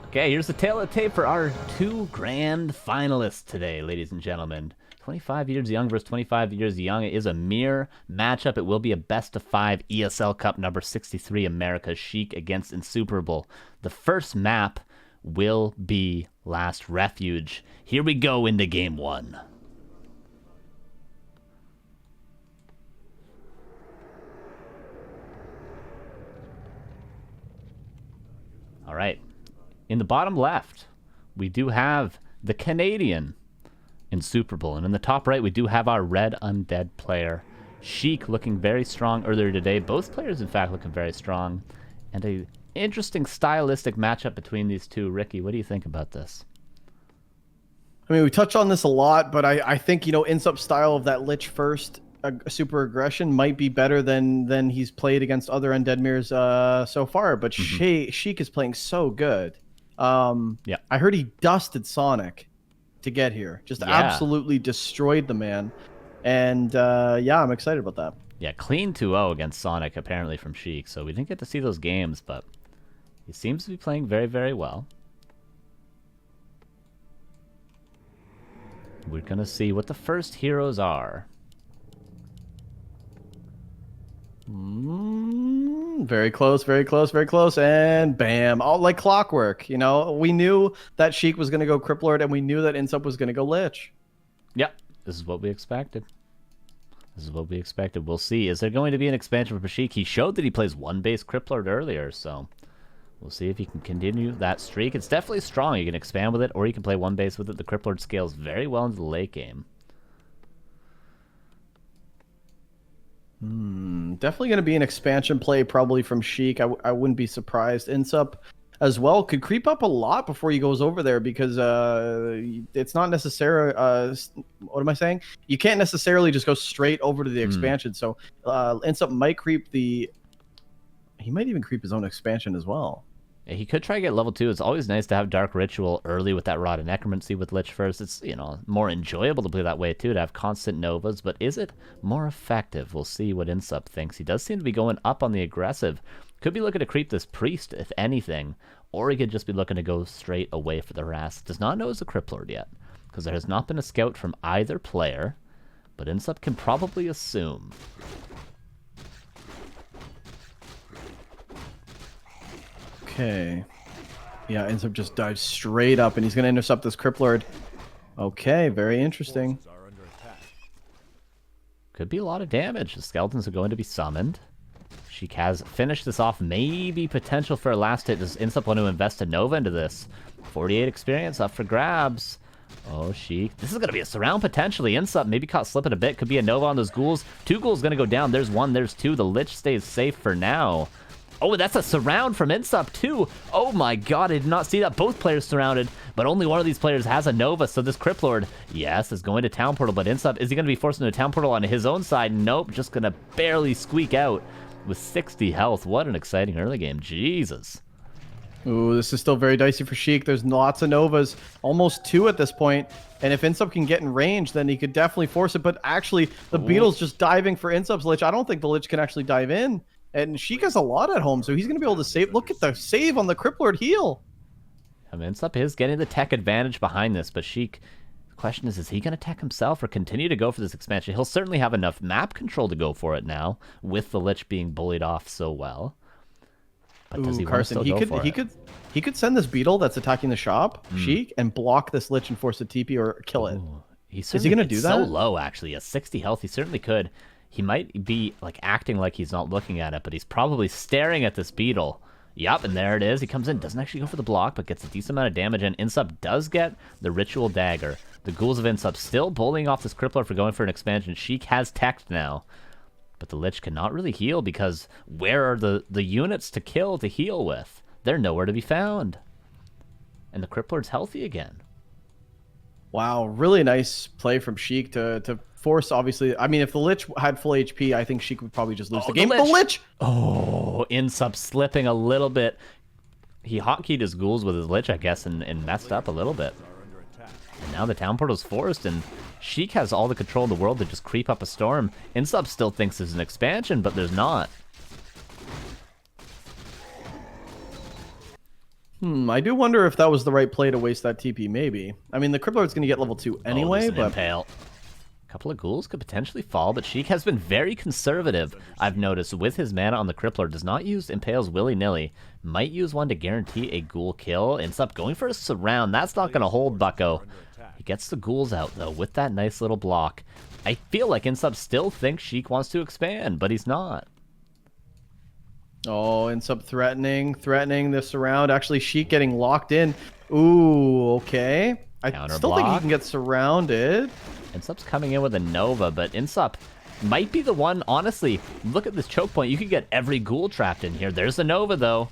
Okay, here's the tail of the tape for our two grand finalists today, ladies and gentlemen. 25 years young versus 25 years young. It is a mere matchup. It will be a best-of-5 ESL Cup number 63 Americas. Sheik against iNSUPERABLE. The first map will be Last Refuge. Here we go into game one. All right. In the bottom left, we do have the Canadian iNSUPERABLE. And in the top right, we do have our red undead player, Sheik, looking very strong earlier today. Both players, in fact, looking very strong. And a interesting stylistic matchup between these two. Ricky, what do you think about this? I mean, we touched on this a lot, but I think, you know, INSUP's style of that Lich first super aggression might be better than he's played against other undead mirrors so far. But Sheik is playing so good. Yeah, I heard he dusted Sonic to get here. Just absolutely destroyed the man. And yeah, I'm excited about that. Yeah, clean 2-0 against Sonic, apparently, from Sheik. So we didn't get to see those games, but he seems to be playing very, very well. We're going to see what the first heroes are. Very close, very close, very close, and bam! All like clockwork. You know, we knew that Sheik was going to go Criplord, and we knew that iNSUP was going to go Lich. Yep, this is what we expected. This is what we expected. We'll see. Is there going to be an expansion for Sheik? He showed that he plays one base Criplord earlier, so we'll see if he can continue that streak. It's definitely strong. You can expand with it, or you can play one base with it. The Criplord scales very well into the late game. Definitely going to be an expansion play, probably from Sheik. I wouldn't be surprised. iNSUP as well could creep up a lot before he goes over there, because it's not necessarily what am I saying? You can't necessarily just go straight over to the expansion. So iNSUP might creep he might even creep his own expansion as well. He could try to get level 2. It's always nice to have Dark Ritual early with that Rod of Necromancy with Lich first. It's, you know, more enjoyable to play that way too, to have constant Novas. But is it more effective? We'll see what iNSUP thinks. He does seem to be going up on the aggressive. Could be looking to creep this Priest, if anything. Or he could just be looking to go straight away for the harass. Does not know it's a Criplord yet, because there has not been a scout from either player. But iNSUP can probably assume. Okay. Yeah, iNSUP just dives straight up, and he's going to intercept this Criplord. Okay, very interesting. Could be a lot of damage. The skeletons are going to be summoned. Sheik has finished this off. Maybe potential for a last hit. Does iNSUP want to invest a Nova into this? 48 experience up for grabs. Oh, Sheik. This is going to be a surround potentially. iNSUP maybe caught slipping a bit. Could be a Nova on those ghouls. 2 ghouls going to go down. There's 1. There's 2. The Lich stays safe for now. Oh, that's a surround from iNSUP too. Oh my god, I did not see that. Both players surrounded, but only one of these players has a Nova. So this Criplord, yes, is going to Town Portal. But iNSUP, is he going to be forced into a Town Portal on his own side? Nope, just going to barely squeak out with 60 health. What an exciting early game. Jesus. Ooh, this is still very dicey for Sheik. There's lots of Novas, almost 2 at this point. And if iNSUP can get in range, then he could definitely force it. But actually, the Beetle's just diving for iNSUP's Lich. I don't think the Lich can actually dive in. And Sheik has a lot at home, so he's going to be able to save. Look at the save on the Criplord heal. I mean, iNSUP is getting the tech advantage behind this, but Sheik, the question is he going to tech himself or continue to go for this expansion? He'll certainly have enough map control to go for it now, with the Lich being bullied off so well. But does he Carson, want to still go for it? He could send this Beetle that's attacking the shop, Sheik, and block this Lich and force a TP or kill it. Is he going to do that? So low, actually. At 60 health, he certainly could. He might be like acting like he's not looking at it, but he's probably staring at this Beetle. Yup, and there it is. He comes in, doesn't actually go for the block, but gets a decent amount of damage, and iNSUP does get the Ritual Dagger. The Ghouls of iNSUP still bullying off this Crippler for going for an expansion. Sheik has teched now, but the Lich cannot really heal because where are the units to kill to heal with? They're nowhere to be found. And the Crippler's healthy again. Wow, really nice play from Sheik to force, obviously. I mean, if the Lich had full HP, I think Sheik would probably just lose the game. The Lich! Oh, iNSUP slipping a little bit. He hotkeyed his ghouls with his Lich, I guess, and messed up a little bit. And now the Town Portal's forced, and Sheik has all the control in the world to just creep up a storm. iNSUP still thinks there's an expansion, but there's not. I do wonder if that was the right play to waste that TP, maybe. I mean, the Crippler's going to get level 2 anyway, there's an but... impale. A couple of ghouls could potentially fall, but Sheik has been very conservative, I've noticed, with his mana on the Crippler. Does not use impales willy-nilly. Might use one to guarantee a ghoul kill. Ends up going for a surround. That's not going to hold Bucko. He gets the ghouls out, though, with that nice little block. I feel like INSUP still thinks Sheik wants to expand, but he's not. Oh, INSUP threatening this surround. Actually, Sheik getting locked in. Ooh, okay. I still think he can get surrounded. INSUP's coming in with a Nova, but INSUP might be the one, honestly. Look at this choke point. You could get every ghoul trapped in here. There's a Nova, though.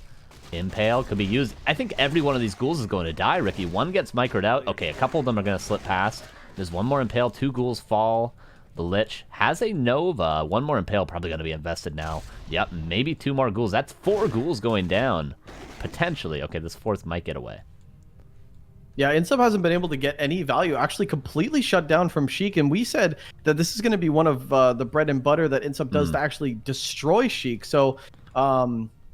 Impale could be used. I think every one of these ghouls is going to die, Ricky. One gets microed out. Okay, a couple of them are going to slip past. There's one more Impale. 2 ghouls fall. The Lich has a Nova. One more Impale probably going to be invested now. Yep, maybe 2 more ghouls. That's 4 ghouls going down. Potentially. Okay, this 4th might get away. Yeah, INSUP hasn't been able to get any value. Actually completely shut down from Sheik. And we said that this is going to be one of the bread and butter that INSUP does to actually destroy Sheik. So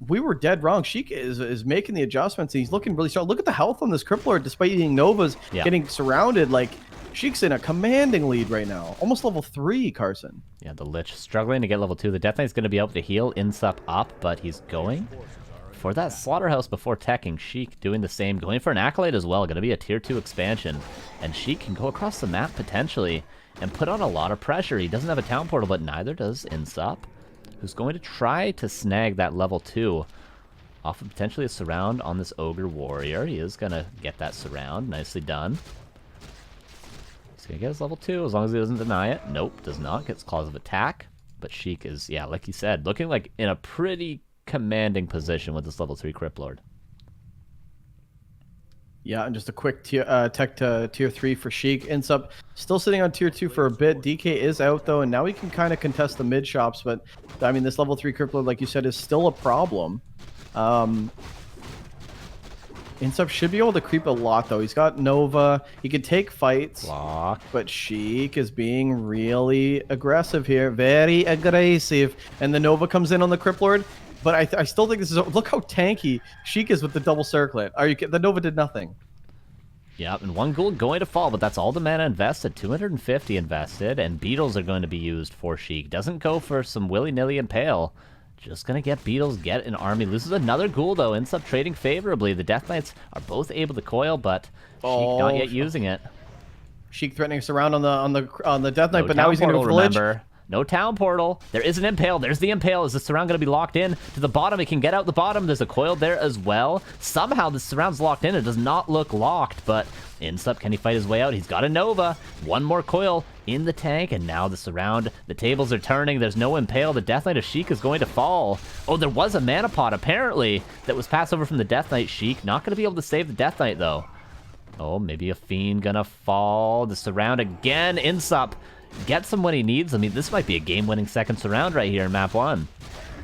we were dead wrong. Sheik is making the adjustments. He's looking really strong. Look at the health on this Crippler, despite eating Novas, getting surrounded. Like, Sheik's in a commanding lead right now. Almost level 3, Carson. Yeah, the Lich struggling to get level 2. The Death Knight's going to be able to heal INSUP up, but he's going for that Slaughterhouse before teching. Sheik doing the same. Going for an Acolyte as well. Going to be a tier 2 expansion. And Sheik can go across the map potentially and put on a lot of pressure. He doesn't have a town portal, but neither does INSUP, who's going to try to snag that level 2 off of potentially a surround on this Ogre Warrior. He is going to get that surround. Nicely done. He's going to get his level 2 as long as he doesn't deny it. Nope, does not. Gets Claws of Attack. But Sheik is, yeah, like you said, looking like in a pretty commanding position with this level 3 Cryptlord. Yeah, and just a quick tech to tier 3 for Sheik. INSUP still sitting on tier 2 for a bit. DK is out, though, and now we can kind of contest the mid shops. But, I mean, this level 3 Cryptlord, like you said, is still a problem. INSUP should be able to creep a lot, though. He's got Nova. He could take fights. Lock. But Sheik is being really aggressive here. Very aggressive. And the Nova comes in on the Cryptlord. But I still think this is... Look how tanky Sheik is with the double circlet. Are you kidding? The Nova did nothing. Yep, and 1 gold going to fall, but that's all the mana invested. 250 invested, and Beetles are going to be used for Sheik. Doesn't go for some willy-nilly Impale. Just going to get Beetles, get an army. Loses another ghoul, though. Ends up trading favorably. The Death Knights are both able to coil, but Sheik not yet using it. Sheik threatening us around on the Death Knight, but now he's going to village. Remember. No town portal. There is an Impale. There's the Impale. Is the surround going to be locked in to the bottom? It can get out the bottom. There's a coil there as well. Somehow the surround's locked in. It does not look locked, but INSUP, can he fight his way out? He's got a Nova. 1 more coil in the tank, and now the surround. The tables are turning. There's no Impale. The Death Knight of Sheik is going to fall. Oh, there was a mana pot, apparently, that was passed over from the Death Knight. Sheik not going to be able to save the Death Knight, though. Oh, maybe a Fiend gonna fall. The surround again. INSUP gets him when he needs. I mean, this might be a game-winning second surround right here in map 1.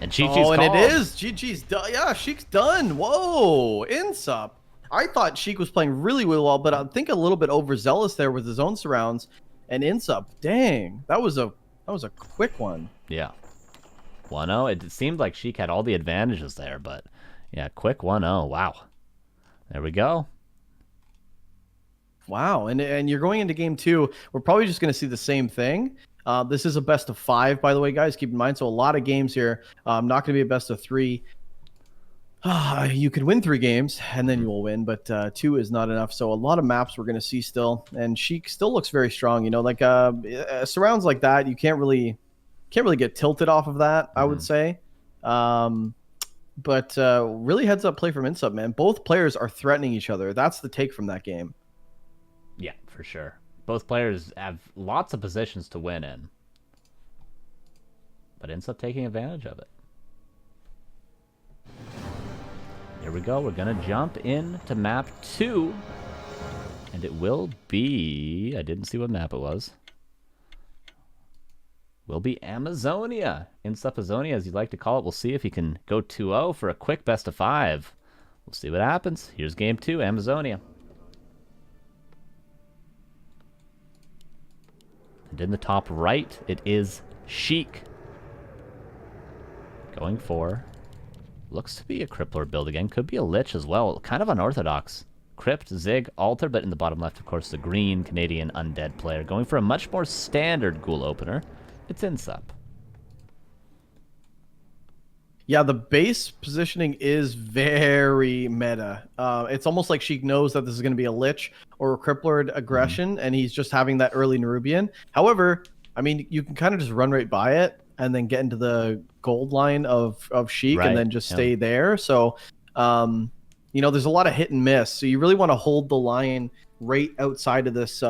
And Chi-Chi's and called. it is. GG's done. Yeah, Sheik's done. Whoa, INSUP. I thought Sheik was playing really, really well, but I think a little bit overzealous there with his own surrounds. And INSUP, dang, that was a quick one. Yeah. 1-0. It seemed like Sheik had all the advantages there, but yeah, quick 1-0. Wow. There we go. Wow, and you're going into game 2. We're probably just going to see the same thing. This is a best of 5, by the way, guys. Keep in mind, so a lot of games here. Not going to be a best of 3. You could win 3 games, and then you will win, but 2 is not enough. So a lot of maps we're going to see still, and Sheik still looks very strong. You know, like surrounds like that, you can't really get tilted off of that. I would say. But really heads up play from INSUP, man. Both players are threatening each other. That's the take from that game. Yeah, for sure. Both players have lots of positions to win in, but INSUP taking advantage of it. Here we go. We're going to jump into map 2, and it will be... I didn't see what map it was. Will be Amazonia. INSUPazonia, as you'd like to call it. We'll see if he can go 2-0 for a quick best of 5. We'll see what happens. Here's game 2, Amazonia. And in the top right, it is Sheik. Going for Looks to be a Crippler build again. Could be a Lich as well. Kind of unorthodox. Crypt, Zig, Altar, but in the bottom left, of course, the green Canadian Undead player. Going for a much more standard Ghoul opener. It's INSUP. Yeah, the base positioning is very meta. It's almost like Sheik knows that this is going to be a Lich or a Crippler aggression, and he's just having that early Nerubian. However, I mean, you can kind of just run right by it and then get into the gold line of Sheik and then just stay there. So, you know, there's a lot of hit and miss. So you really want to hold the line right outside of this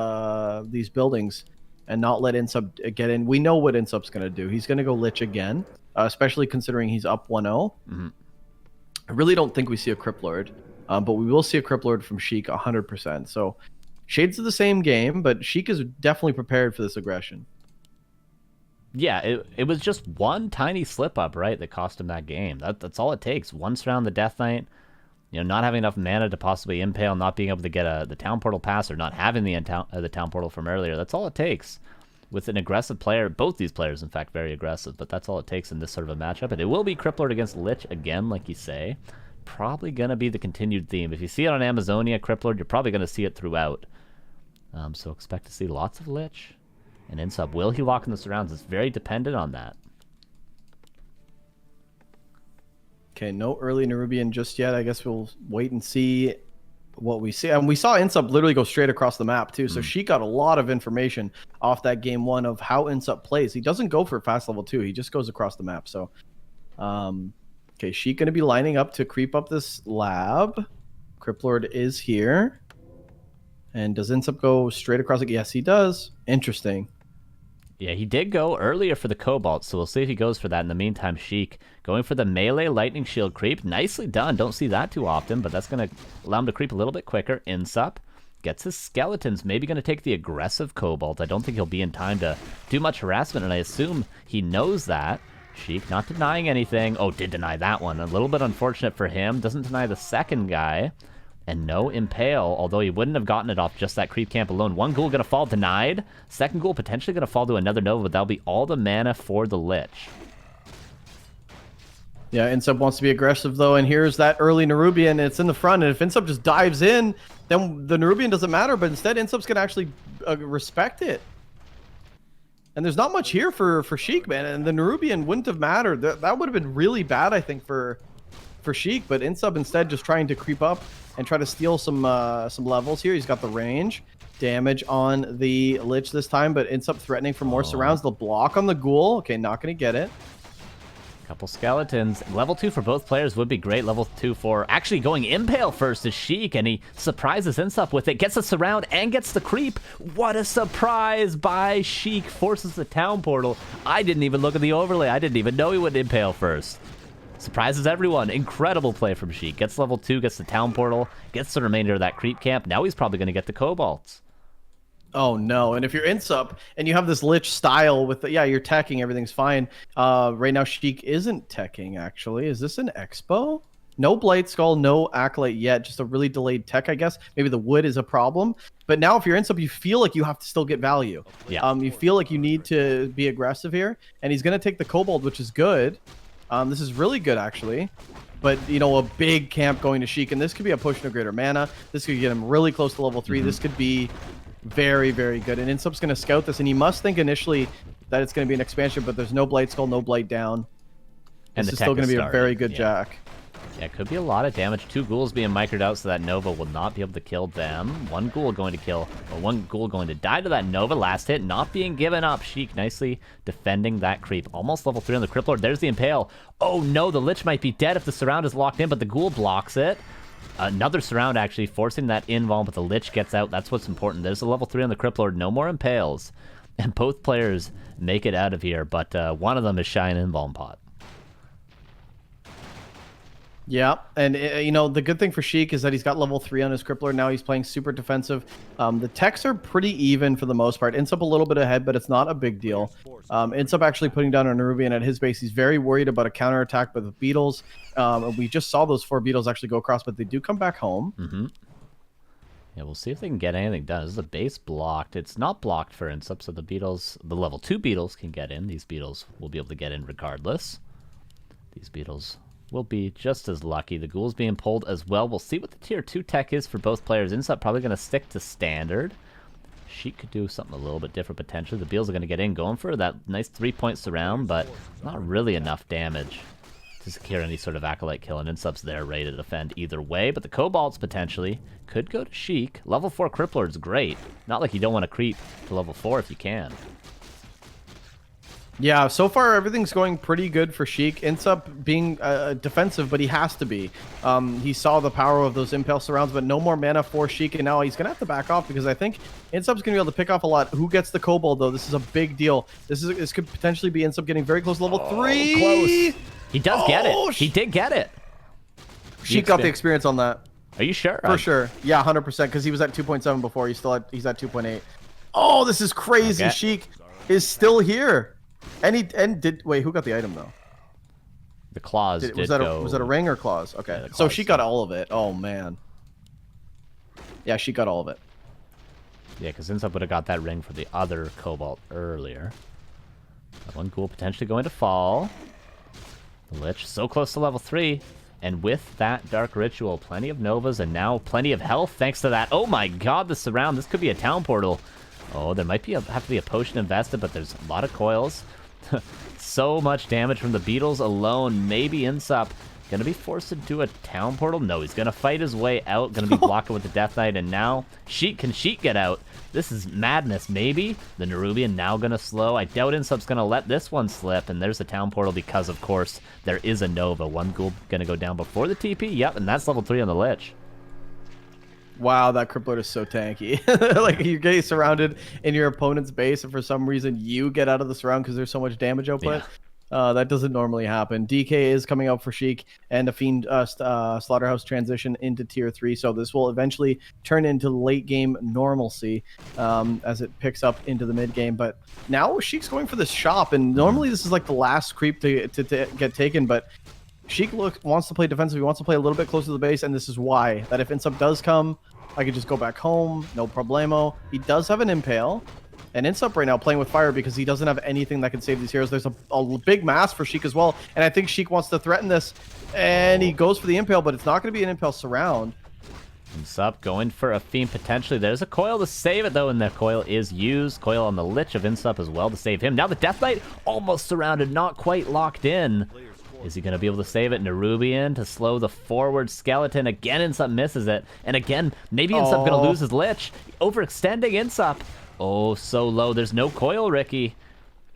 these buildings and not let INSUP get in. We know what INSUP's going to do. He's going to go Lich again. Especially considering he's up 1-0. I really don't think we see a Cripplord, but we will see a Cripplord from Sheik 100%. So shades of the same game, but Sheik is definitely prepared for this aggression. Yeah, it was just one tiny slip-up, right, that cost him that game. That's all it takes. One surround the Death Knight, you know, not having enough mana to possibly impale, not being able to get the Town Portal pass, or not having the Town Portal from earlier. That's all it takes. With an aggressive player, both these players, in fact, very aggressive, but that's all it takes in this sort of a matchup. And it will be Crippler against Lich again, like you say. Probably going to be the continued theme. If you see it on Amazonia, Crippler, you're probably going to see it throughout. So expect to see lots of Lich. And INSUP, will he lock in the surrounds? It's very dependent on that. Okay, no early Nerubian just yet. I guess we'll wait and see what we see. And we saw INSUP literally go straight across the map too. So she got a lot of information off that game one of how INSUP plays. He doesn't go for fast level 2. He just goes across the map. So, okay, Sheik going to be lining up to creep up this lab. Cripplord is here. And does INSUP go straight across it? Yes, he does. Interesting. Yeah, he did go earlier for the Cobalt, so we'll see if he goes for that. In the meantime, Sheik going for the melee Lightning Shield creep. Nicely done. Don't see that too often, but that's going to allow him to creep a little bit quicker. INSUP gets his Skeletons. Maybe going to take the aggressive Cobalt. I don't think he'll be in time to do much harassment, and I assume he knows that. Sheik not denying anything. Oh, did deny that one. A little bit unfortunate for him. Doesn't deny the second guy. And no Impale, although he wouldn't have gotten it off just that creep camp alone. One Ghoul going to fall denied. Second Ghoul potentially going to fall to another Nova, but that'll be all the mana for the Lich. Yeah, INSUP wants to be aggressive, though, and here's that early Nerubian. It's in the front, and if INSUP just dives in, then the Nerubian doesn't matter, but instead INSUP's going to actually respect it. And there's not much here for Sheik, man, and the Nerubian wouldn't have mattered. That would have been really bad, I think, for Sheik, but INSUP instead just trying to creep up and try to steal some levels here. He's got the range damage on the Lich this time, but INSUP threatening for more surrounds. The block on the Ghoul. Okay, not going to get it. Couple Skeletons. Level 2 for both players would be great. Level 2 for actually going Impale first is Sheik, and he surprises INSUP with it. Gets a surround and gets the creep. What a surprise by Sheik. Forces the Town Portal. I didn't even look at the overlay. I didn't even know he would Impale first. Surprises everyone. Incredible play from Sheik. Gets level 2, gets the Town Portal, gets the remainder of that creep camp. Now he's probably going to get the Cobalts. Oh, no. And if you're INSUP and you have this Lich style with, yeah, you're teching, everything's fine. Right now, Sheik isn't teching, actually. Is this an Expo? No Blight Skull, no Acolyte yet. Just a really delayed tech, I guess. Maybe the wood is a problem. But now if you're INSUP, you feel like you have to still get value. Yeah. You feel like you need to be aggressive here. And he's going to take the Cobalt, which is good. This is really good, actually. But, you know, a big camp going to Sheik, and this could be a push to greater mana. This could get him really close to level 3. This could be very, very good. And INSUP's going to scout this, and he must think initially that it's going to be an expansion, but there's no Blight Skull, no Blight down. And this is still going to be a very good Jack. Yeah, it could be a lot of damage. 2 Ghouls being microed out so that Nova will not be able to kill them. 1 Ghoul going to kill, or 1 Ghoul going to die to that Nova. Last hit not being given up. Sheik nicely defending that creep. Almost level 3 on the Cripplord. There's the Impale. Oh no, the Lich might be dead if the surround is locked in, but the Ghoul blocks it. Another surround actually forcing that invuln, but the Lich gets out. That's what's important. There's a level 3 on the Cripplord. No more Impales. And both players make it out of here, but one of them is shy an invuln pot. Yeah, and you know, the good thing for Sheik is that he's got level 3 on his Crippler. Now he's playing super defensive. The techs are pretty even for the most part. INSUP a little bit ahead, but it's not a big deal. INSUP actually putting down a Nerubian at his base. He's very worried about a counterattack by the Beetles. We just saw those 4 Beetles actually go across, but they do come back home. Yeah, we'll see if they can get anything done. This is a base blocked. It's not blocked for INSUP, so the Beetles, the level 2 Beetles can get in. These Beetles will be able to get in regardless. These Beetles will be just as lucky. The Ghoul's being pulled as well. We'll see what the tier 2 tech is for both players. iNSUP probably going to stick to standard. Sheik could do something a little bit different potentially. The Beals are going to get in, going for that nice 3-point surround, but not really enough damage to secure any sort of Acolyte kill, and iNSUP's there ready to defend either way. But the Cobalts potentially could go to Sheik. Level 4 Cripplord's great. Not like you don't want to creep to level 4 if you can. Yeah, so far everything's going pretty good for Sheik. iNSUP being defensive, but he has to be. He saw the power of those Impale surrounds, but no more mana for Sheik, and now he's going to have to back off because I think iNSUP's going to be able to pick off a lot. Who gets the Kobold, though? This is a big deal. This could potentially be iNSUP getting very close to level 3. Close. He does get it. He did get it. Sheik got the experience on that. Are you sure? For sure. Yeah, 100%, because he was at 2.7 before. He's at 2.8. Oh, this is crazy. Okay. Sheik is still here. Wait, who got the item though? The claws did was that a ring or claws? Okay, Yeah, so she got all of it. Oh man. Yeah, she got all of it. Yeah, because iNSUP would have got that ring for the other Cobalt earlier. That one Ghoul potentially going to fall. The Lich so close to level 3. And with that Dark Ritual, plenty of Novas and now plenty of health thanks to that. Oh my god, the surround. This could be a town portal. Oh, there might have to be a potion invested, but there's a lot of coils. So much damage from the Beatles alone. Maybe iNSUP gonna be forced to do a town portal. No, he's gonna fight his way out. Gonna be blocking with the Death Knight, and now can Sheik get out? This is madness. Maybe the Nerubian now gonna slow. I doubt iNSUP's gonna let this one slip. And there's a town portal because, of course, there is a Nova. One Ghoul gonna go down before the TP. Yep, and that's level 3 on the Lich. Wow, that Crippler is so tanky. Like, you get surrounded in your opponent's base, and for some reason you get out of the surround because there's so much damage output. Yeah. That doesn't normally happen. DK is coming out for Sheik, and a Fiend Slaughterhouse transition into tier 3. So this will eventually turn into late game normalcy as it picks up into the mid game. But now Sheik's going for this shop, and normally this is like the last creep to get taken, but Sheik wants to play defensive. He wants to play a little bit closer to the base, and this is why. That if iNSUP does come, I could just go back home, no problemo. He does have an Impale, and iNSUP right now playing with fire because he doesn't have anything that can save these heroes. There's a big mass for Sheik as well, and I think Sheik wants to threaten this, and he goes for the Impale, but it's not going to be an Impale surround. iNSUP going for a Fiend potentially. There's a coil to save it, though, and the coil is used. Coil on the Lich of iNSUP as well to save him. Now the Death Knight almost surrounded, not quite locked in. Is he going to be able to save it? Nerubian to slow the forward skeleton. Again, iNSUP misses it. And again, maybe iNSUP going to lose his Lich. Overextending iNSUP. Oh, so low. There's no coil, Ricky.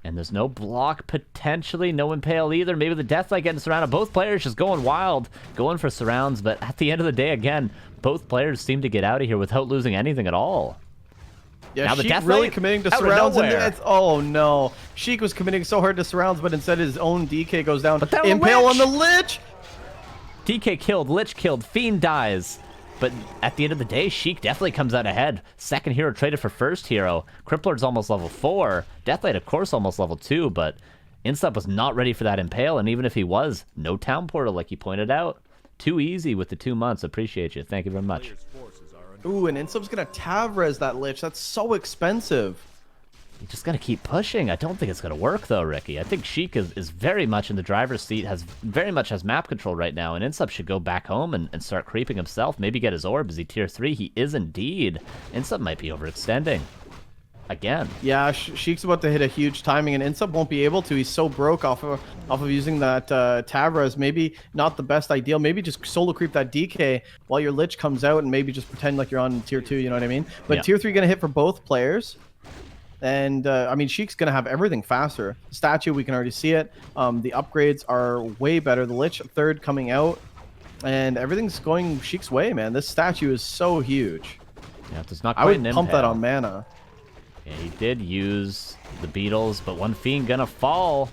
And there's no block, potentially. No Impale either. Maybe the Death Knight getting surrounded. Both players just going wild, going for surrounds. But at the end of the day, again, both players seem to get out of here without losing anything at all. Yeah, now the Sheik Death really Knight committing to out of surrounds. nowhere. Oh no, Sheik was committing so hard to surrounds, but instead his own DK goes down. But that Impale Lich! on the Lich. DK killed, Lich killed, Fiend dies. But at the end of the day, Sheik definitely comes out ahead. Second hero traded for first hero. Cripplord's almost level 4. Death Knight, of course, almost level 2, but iNSUP was not ready for that Impale, and even if he was, no town portal like you pointed out. Too easy with the 2 months. Appreciate you. Thank you very much. Ooh, and iNSUP's gonna Tav-res that Lich. That's so expensive. You just gotta keep pushing. I don't think it's gonna work though, Ricky. I think Sheik is very much in the driver's seat, very much has map control right now, and iNSUP should go back home and start creeping himself. Maybe get his orb. Is he tier 3? He is indeed. iNSUP might be overextending. Again. Yeah, Sheik's about to hit a huge timing, and iNSUP won't be able to. He's so broke off of using that Tav-res. Maybe not the best ideal. Maybe just solo creep that DK while your Lich comes out, and maybe just pretend like you're on tier 2. You know what I mean? But yeah. tier 3 gonna hit for both players. And I mean, Sheik's gonna have everything faster. The statue, we can already see it. The upgrades are way better. The Lich 3rd coming out, and everything's going Sheik's way, man. This statue is so huge. Yeah, it's not I quite would an pump that Impale. on mana. Yeah, he did use the Beatles, but one Fiend gonna fall.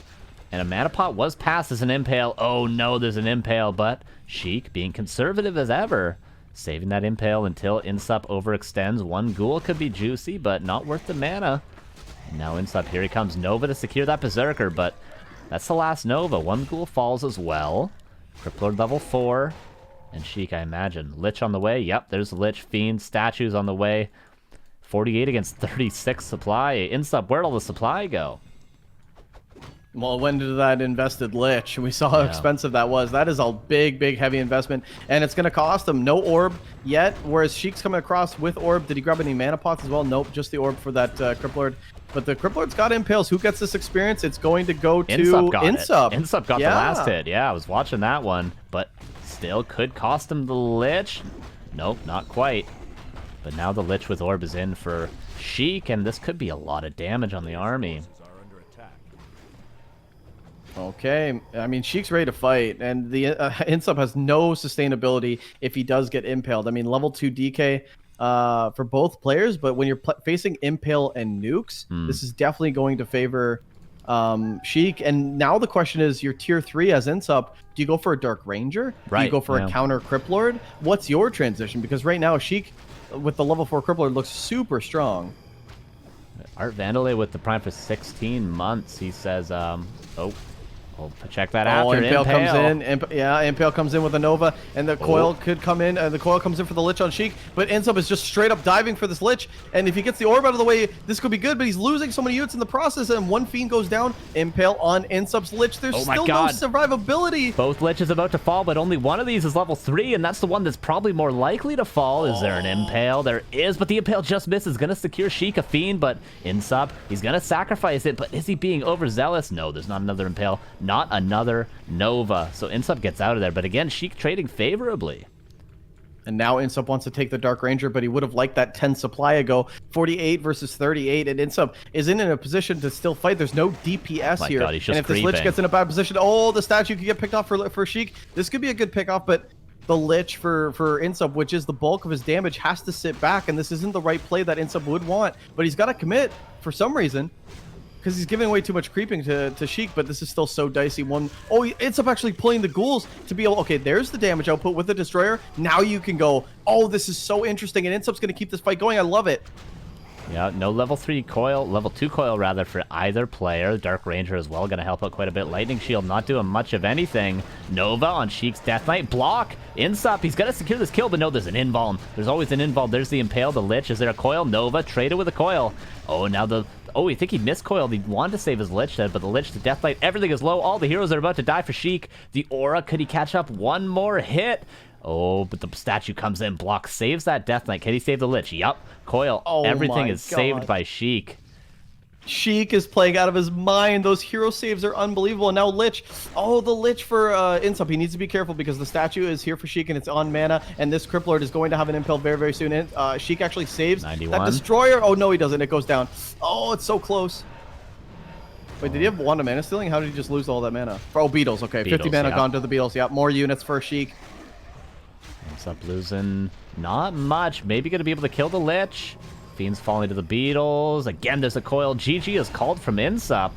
And a Mana Pot was passed as an Impale. Oh no, there's an Impale, but Sheik being conservative as ever. Saving that Impale until iNSUP overextends. One Ghoul could be juicy, but not worth the mana. And now iNSUP, here he comes. Nova to secure that Berserker, but that's the last Nova. One Ghoul falls as well. Cripplord level 4. And Sheik, I imagine. Lich on the way. Yep, there's Lich. Fiend. Statues on the way. 48 against 36 supply. iNSUP, where'd all the supply go? Well, it went into that invested lich. We saw how expensive that was. That is a big, heavy investment, and it's going to cost him. No orb yet, whereas Sheik's coming across with orb. Did he grab any mana pots as well? Nope, just the orb for that Cripplord. But the Cripplord's got impales. Who gets this experience? It's going to go to INSUP. INSUP got the last hit. Yeah, I was watching that one, but still could cost him the lich. Nope, not quite. But now the lich with orb is in for Sheik, and this could be a lot of damage on the army. Okay, I mean, Sheik's ready to fight, and the INSUP has no sustainability if he does get impaled. I mean, level 2 DK for both players, but when you're facing impale and nukes, this is definitely going to favor Sheik. And now the question is, your tier 3 as INSUP, do you go for a Dark Ranger? Right, Do you go for a counter Cripplord? What's your transition? Because right now, Sheik with the level 4 Cripplord looks super strong. Art Vandalay with the prime for 16 months. He says, oh, check that out. Impale comes in. Impale comes in with a Nova, and the coil could come in. The coil comes in for the Lich on Sheik, but INSUP is just straight up diving for this Lich, and if he gets the orb out of the way, this could be good, but he's losing so many units in the process, and one Fiend goes down. Impale on INSUP's Lich. There's still no survivability. Both Liches about to fall, but only one of these is level 3, and that's the one that's probably more likely to fall. Is there an Impale? There is, but the Impale just misses. Going to secure Sheik a Fiend, but INSUP, he's going to sacrifice it, but is he being overzealous? No, there's not another Impale. Not another Nova. So INSUP gets out of there. But again, Sheik trading favorably. And now INSUP wants to take the Dark Ranger, but he would have liked that 10 supply ago. 48 versus 38, and INSUP is in a position to still fight. There's no DPS here. God, he's just and if this Lich gets in a bad position, the statue could get picked off for Sheik. This could be a good pick off, but the Lich for INSUP, which is the bulk of his damage, has to sit back, and this isn't the right play that INSUP would want. But he's got to commit for some reason, because he's giving away too much creeping to Sheik, but this is still so dicey. INSUP actually pulling the ghouls to be able... Okay, there's the damage output with the Destroyer. Now you can go, this is so interesting, and INSUP's going to keep this fight going. I love it. Yeah, no level 3 coil, level 2 coil rather for either player. Dark Ranger as well, going to help out quite a bit. Lightning Shield not doing much of anything. Nova on Sheik's Death Knight. Block. INSUP, he's got to secure this kill, but no, there's an invuln. There's always an invuln. There's the Impale, the Lich. Is there a coil? Nova traded with a coil. Now the... I think he miscoiled. He wanted to save his Lich then, but the Lich, the Death Knight, everything is low. All the heroes are about to die for Sheik. The Aura, could he catch up one more hit? But the statue comes in, blocks, saves that Death Knight. Can he save the Lich? Yup. Coil. Everything is saved by Sheik. Sheik is playing out of his mind. Those hero saves are unbelievable. And now Lich. The Lich for INSUP. He needs to be careful because the statue is here for Sheik and it's on mana. And this Cripplord is going to have an Impale very, very soon. And Sheik actually saves 91. that Destroyer. No, he doesn't. It goes down. It's so close. Wait, did he have one mana stealing? How did he just lose all that mana? Beetles. Okay, Beetles, 50 mana gone to the Beetles. Yeah, more units for Sheik. INSUP losing not much. Maybe going to be able to kill the Lich. Fiends falling to the Beetles. Again, there's a coil. GG is called from INSUP.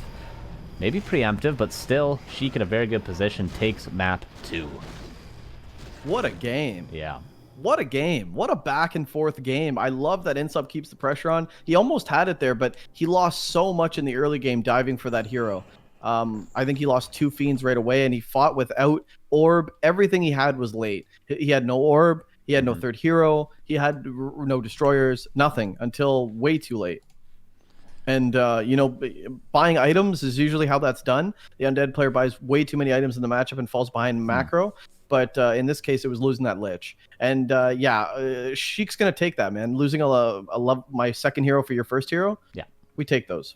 Maybe preemptive, but still, Sheik in a very good position. Takes map 2. What a game. Yeah. What a game. What a back and forth game. I love that INSUP keeps the pressure on. He almost had it there, but he lost so much in the early game diving for that hero. I think he lost 2 Fiends right away, and he fought without orb. Everything he had was late. He had no orb. He had no third hero. He had no destroyers. Nothing until way too late. And, buying items is usually how that's done. The undead player buys way too many items in the matchup and falls behind macro. But in this case, it was losing that Lich. And, Sheik's going to take that, man. Losing my second hero for your first hero? Yeah. We take those.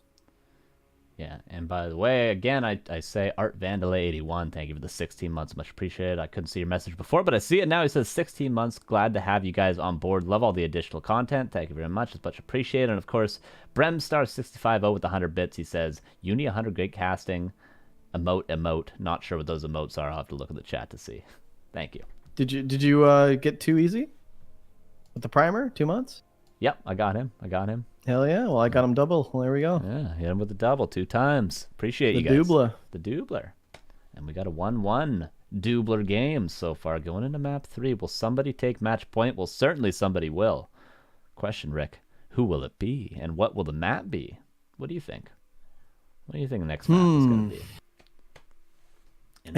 Yeah, and by the way, again, I say Art Vandalay 81. Thank you for the 16 months. Much appreciated. I couldn't see your message before, but I see it now. He says 16 months. Glad to have you guys on board. Love all the additional content. Thank you very much. It's much appreciated. And of course, Bremstar650 with 100 bits. He says, Uni 100 great casting. Emote. Not sure what those emotes are. I'll have to look at the chat to see. Thank you. Did you get too easy with the primer? 2 months? Yep, I got him. Hell yeah. Well, I got him double. Well, there we go. Yeah, hit him with the double 2 times. Appreciate you guys. The doubler. And we got a 1-1 doubler game so far. Going into map 3. Will somebody take match point? Well, certainly somebody will. Question, Rick. Who will it be? And what will the map be? What do you think? What do you think the next map is going to be?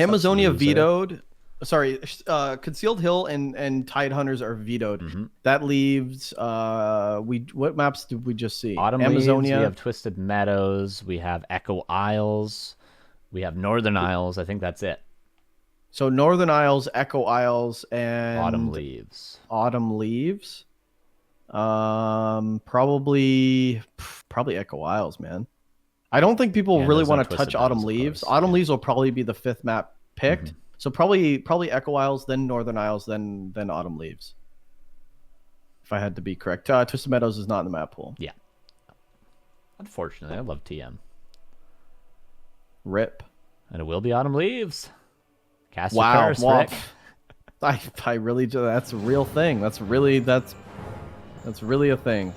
Amazonia vetoed. Sorry, Concealed Hill and Tide Hunters are vetoed. Mm-hmm. That leaves what maps did we just see? Autumn Amazonia. Leaves, we have Twisted Meadows, we have Echo Isles, We have Northern Isles. I think that's it. So Northern Isles, Echo Isles, and Autumn Leaves. Autumn Leaves. Probably Echo Isles, man. I don't think people really there's no want to touch Twisted Autumn Meadows, of Leaves. course. Autumn Yeah. Leaves will probably be the 5th map picked. So probably Echo Isles, then Northern Isles, then Autumn Leaves. If I had to be correct. Twisted Meadows is not in the map pool. Yeah. Unfortunately, I love TM. Rip. And it will be Autumn Leaves. Cast your Wow. curse, Well, Rick. I really that's a real thing. That's really a thing.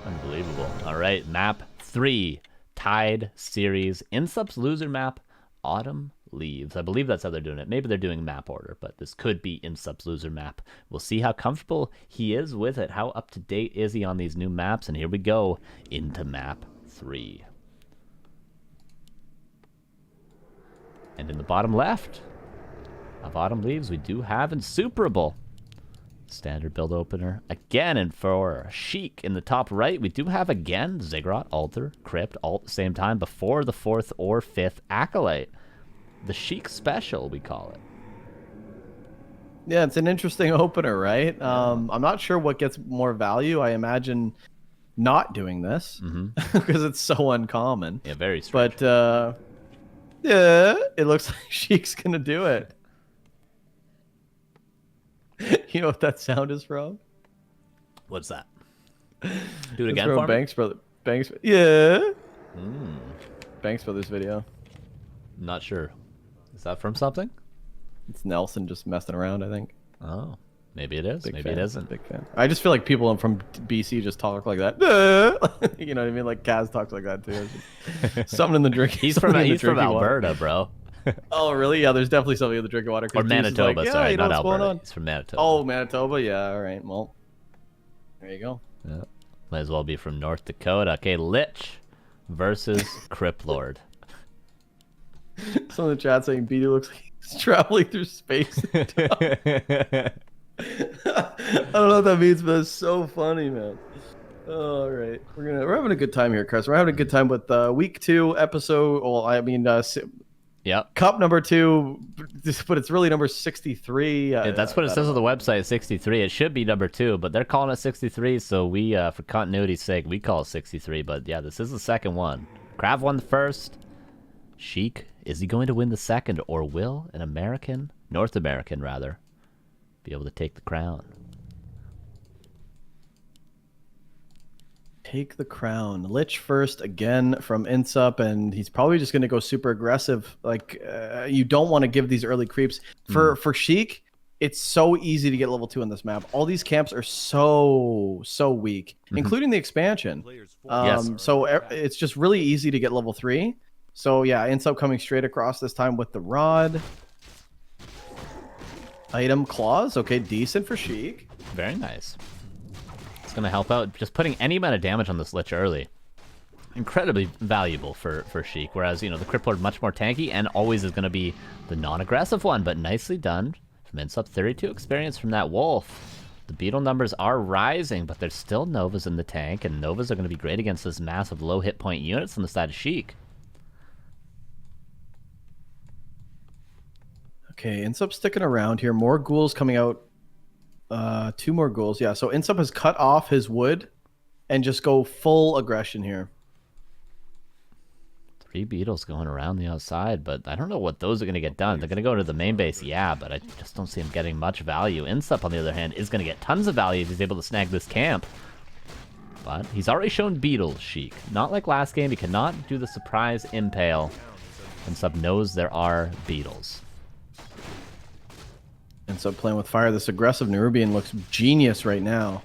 Unbelievable. All right, map 3, tied series, INSUP's loser map, Autumn Leaves. I believe that's how they're doing it. Maybe they're doing map order, but this could be INSUP's loser map. We'll see how comfortable he is with it. How up to date is he on these new maps? And here we go into map 3. And in the bottom left of Autumn Leaves, we do have iNSUPERABLE. Standard build opener again, and for Sheik in the top right, we do have again Ziggurat, Altar, Crypt, all at the same time before the 4th or 5th Acolyte. The Sheik special, we call it. Yeah, it's an interesting opener, right? I'm not sure what gets more value. I imagine not doing this because it's so uncommon. Yeah, very strange. But yeah, it looks like Sheik's gonna do it. You know what that sound is from? What's that? Do it It's again from for me? Banks. Yeah. Banks Brothers video. I'm not sure. Is that from something? It's Nelson just messing around, I think. Oh, maybe it is. Big Maybe fan. it isn't. Big fan. I just feel like people from BC just talk like that. You know what I mean? Like Kaz talks like that too. It's just something in the drinking. He's from Alberta, bro. Oh, really? Yeah, there's definitely something in the drinking water. Or Manitoba, like, sorry, you know not what's going Alberta. on? He's from Manitoba. Oh, Manitoba. Yeah. All right. Well, there you go. Yeah. Might as well be from North Dakota. Okay, Lich versus Cryptlord. Some of the chat saying Bidoux looks like he's traveling through space. I don't know what that means, but it's so funny, man. All right, we're having a good time here, Carson. We're having a good time with week 2 episode. Well, I mean, Yep. Cup number 2, but it's really number 63. Yeah, that's what it says on the website, 63. It should be number 2, but they're calling it 63, so we, for continuity's sake, we call it 63. But yeah, this is the second one. Krav won the first. Sheik, is he going to win the second, or will an American, North American rather, be able to take the crown? Take the crown. Lich first again from INSUP, and he's probably just going to go super aggressive. Like, you don't want to give these early creeps. For Sheik, it's so easy to get level 2 on this map. All these camps are so weak, including the expansion. Yes. So it's just really easy to get level 3. So yeah, INSUP coming straight across this time with the rod. Item claws. Okay, decent for Sheik. Very nice. It's going to help out. Just putting any amount of damage on this Lich early. Incredibly valuable for Sheik. Whereas, you know, the Cryptlord much more tanky and always is going to be the non-aggressive one. But nicely done from INSUP. 32 experience from that Wolf. The Beetle numbers are rising, but there's still Novas in the tank. And Novas are going to be great against this massive low hit point units on the side of Sheik. Okay, INSUP sticking around here. More ghouls coming out. 2 more ghouls. Yeah, so INSUP has cut off his wood and just go full aggression here. 3 Beetles going around the outside, but I don't know what those are going to get done. They're going to go to the main base, yeah, but I just don't see him getting much value. INSUP, on the other hand, is going to get tons of value if he's able to snag this camp. But he's already shown Beetles, Sheik. Not like last game, he cannot do the surprise impale. INSUP knows there are Beetles. INSUP playing with fire. This aggressive Nerubian looks genius right now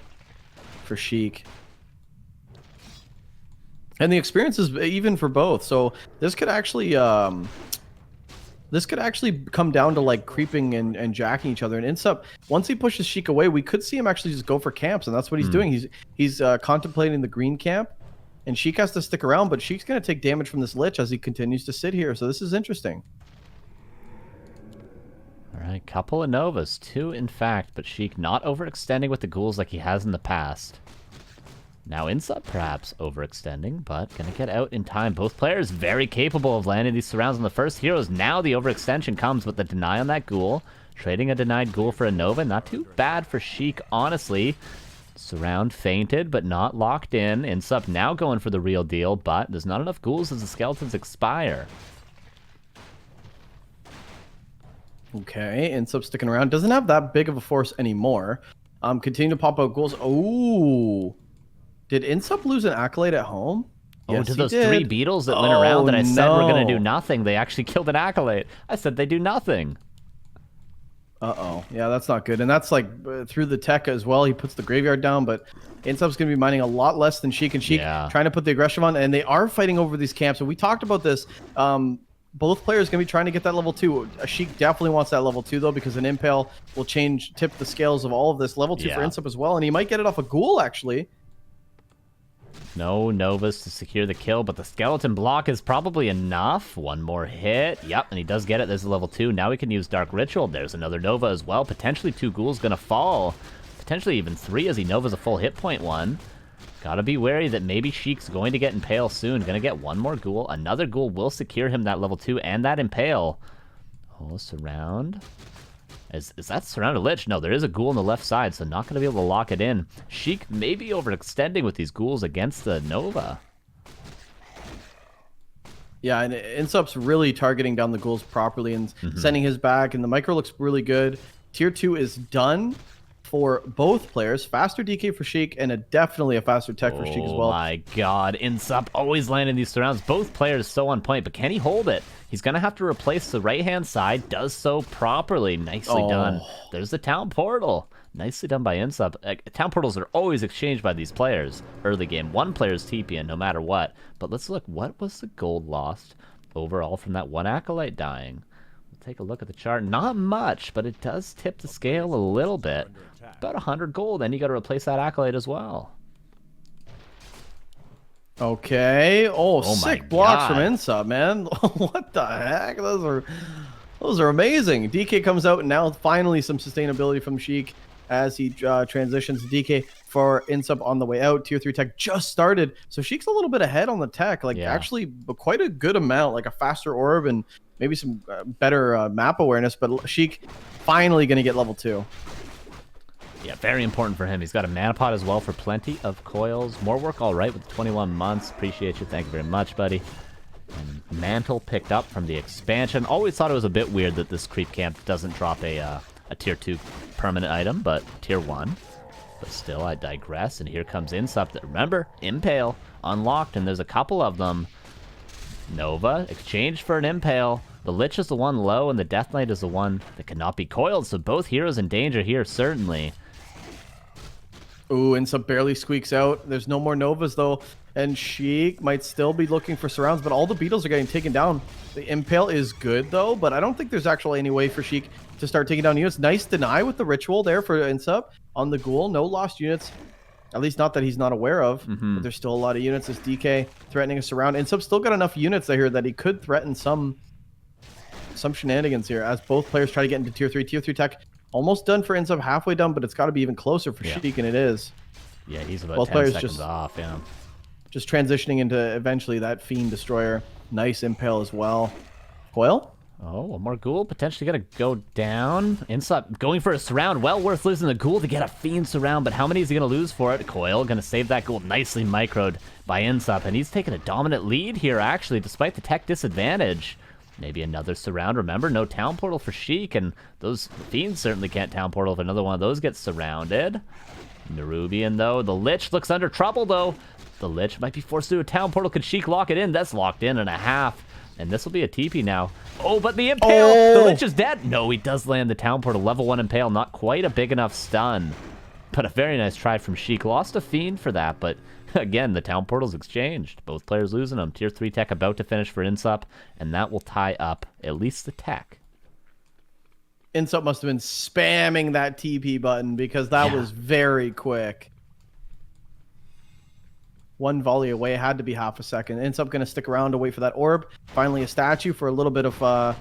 for Sheik. And the experience is even for both. So this could actually come down to like creeping and jacking each other. And INSUP, once he pushes Sheik away, we could see him actually just go for camps, and that's what he's doing. He's contemplating the green camp, and Sheik has to stick around, but Sheik's going to take damage from this Lich as he continues to sit here. So this is interesting. All right, couple of Novas. 2, in fact, but Sheik not overextending with the ghouls like he has in the past. Now INSUP perhaps overextending, but gonna get out in time. Both players very capable of landing these surrounds on the first heroes. Now the overextension comes with the deny on that ghoul. Trading a denied ghoul for a Nova. Not too bad for Sheik, honestly. Surround fainted, but not locked in. INSUP now going for the real deal, but there's not enough ghouls as the skeletons expire. Okay, INSUP sticking around. Doesn't have that big of a force anymore. Continue to pop out ghouls. Oh, did INSUP lose an accolade at home? Oh, Yes, to he those did. three beetles that went around that I said were going to do no. nothing. They actually killed an accolade. I said they do nothing. Uh-oh. Yeah, that's not good. And that's like through the tech as well. He puts the graveyard down, but INSUP's going to be mining a lot less than Sheik. And Sheik trying to put the aggression on. And they are fighting over these camps. And we talked about this. Both players going to be trying to get that level 2. Sheik definitely wants that level 2, though, because an Impale will tip the scales of all of this. Level 2 for INSUP as well. And he might get it off a ghoul, actually. No Novas to secure the kill, but the skeleton block is probably enough. One more hit. Yep, and he does get it. There's a level 2. Now he can use Dark Ritual. There's another Nova as well. Potentially 2 ghouls going to fall. Potentially even 3 as he Nova's a full hit point 1. Gotta be wary that maybe Sheik's going to get Impale soon. Gonna get one more ghoul. Another ghoul will secure him that level 2 and that Impale. Oh, surround. Is that surrounded Lich? No, there is a ghoul on the left side, so not going to be able to lock it in. Sheik may be overextending with these ghouls against the Nova. Yeah, and INSUP's really targeting down the ghouls properly and sending his back, and the micro looks really good. Tier 2 is done for both players. Faster DK for Sheik, and definitely a faster tech for Sheik as well. Oh my god, INSUP always landing these surrounds. Both players so on point, but can he hold it? He's going to have to replace the right-hand side. Does so properly. Nicely done. There's the town portal. Nicely done by INSUP. Town portals are always exchanged by these players early game. One player's TPing no matter what. But let's look. What was the gold lost overall from that one Acolyte dying? We'll take a look at the chart. Not much, but it does tip the scale a little bit. About 100 gold. Then you got to replace that Acolyte as well. Okay. Oh, sick blocks from God. INSUP, man. What the heck? Those are amazing. DK comes out, and now finally some sustainability from Sheik as he transitions to DK for INSUP on the way out. Tier 3 tech just started, so Sheik's a little bit ahead on the tech. Like, actually, quite a good amount, like a faster orb and maybe some better map awareness, but Sheik finally going to get level 2. Yeah, very important for him. He's got a mana pot as well for plenty of coils. More work all right with 21 months. Appreciate you. Thank you very much, buddy. And Mantle picked up from the expansion. Always thought it was a bit weird that this creep camp doesn't drop a tier 2 permanent item, but tier 1. But still, I digress. And here comes INSUP. Remember, Impale unlocked, and there's a couple of them. Nova exchanged for an Impale. The Lich is the one low, and the Death Knight is the one that cannot be coiled. So both heroes in danger here, certainly. Ooh, INSUP barely squeaks out. There's no more Novas, though. And Sheik might still be looking for surrounds, but all the beetles are getting taken down. The Impale is good, though, but I don't think there's actually any way for Sheik to start taking down units. Nice deny with the ritual there for INSUP on the ghoul. No lost units, at least not that he's not aware of. But there's still a lot of units. This DK threatening a surround. INSUP still got enough units I hear that he could threaten some shenanigans here as both players try to get into tier 3. Tier 3 tech almost done for INSUP, halfway done, but it's got to be even closer for Sheik, and it is. Yeah, he's about both 10 players seconds off, yeah. Just transitioning into eventually that Fiend Destroyer. Nice Impale as well. Coil? Oh, one more ghoul potentially going to go down. INSUP going for a surround. Well worth losing the ghoul to get a Fiend surround, but how many is he going to lose for it? Coil going to save that ghoul. Nicely microed by INSUP, and he's taking a dominant lead here, actually, despite the tech disadvantage. Maybe another surround. Remember, no town portal for Sheik, and those Fiends certainly can't town portal if another one of those gets surrounded. Nerubian, though. The Lich looks under trouble, though. The Lich might be forced to do a town portal. Could Sheik lock it in? That's locked in and a half. And this will be a TP now. Oh, but the Impale! The Lich is dead! No, he does land the town portal. Level 1 Impale. Not quite a big enough stun. But a very nice try from Sheik. Lost a Fiend for that, but again, the town portal's exchanged. Both players losing them. Tier 3 tech about to finish for INSUP, and that will tie up at least the tech. INSUP must have been spamming that TP button because that was very quick. One volley away, had to be half a second. INSUP going to stick around to wait for that orb. Finally a statue for a little bit of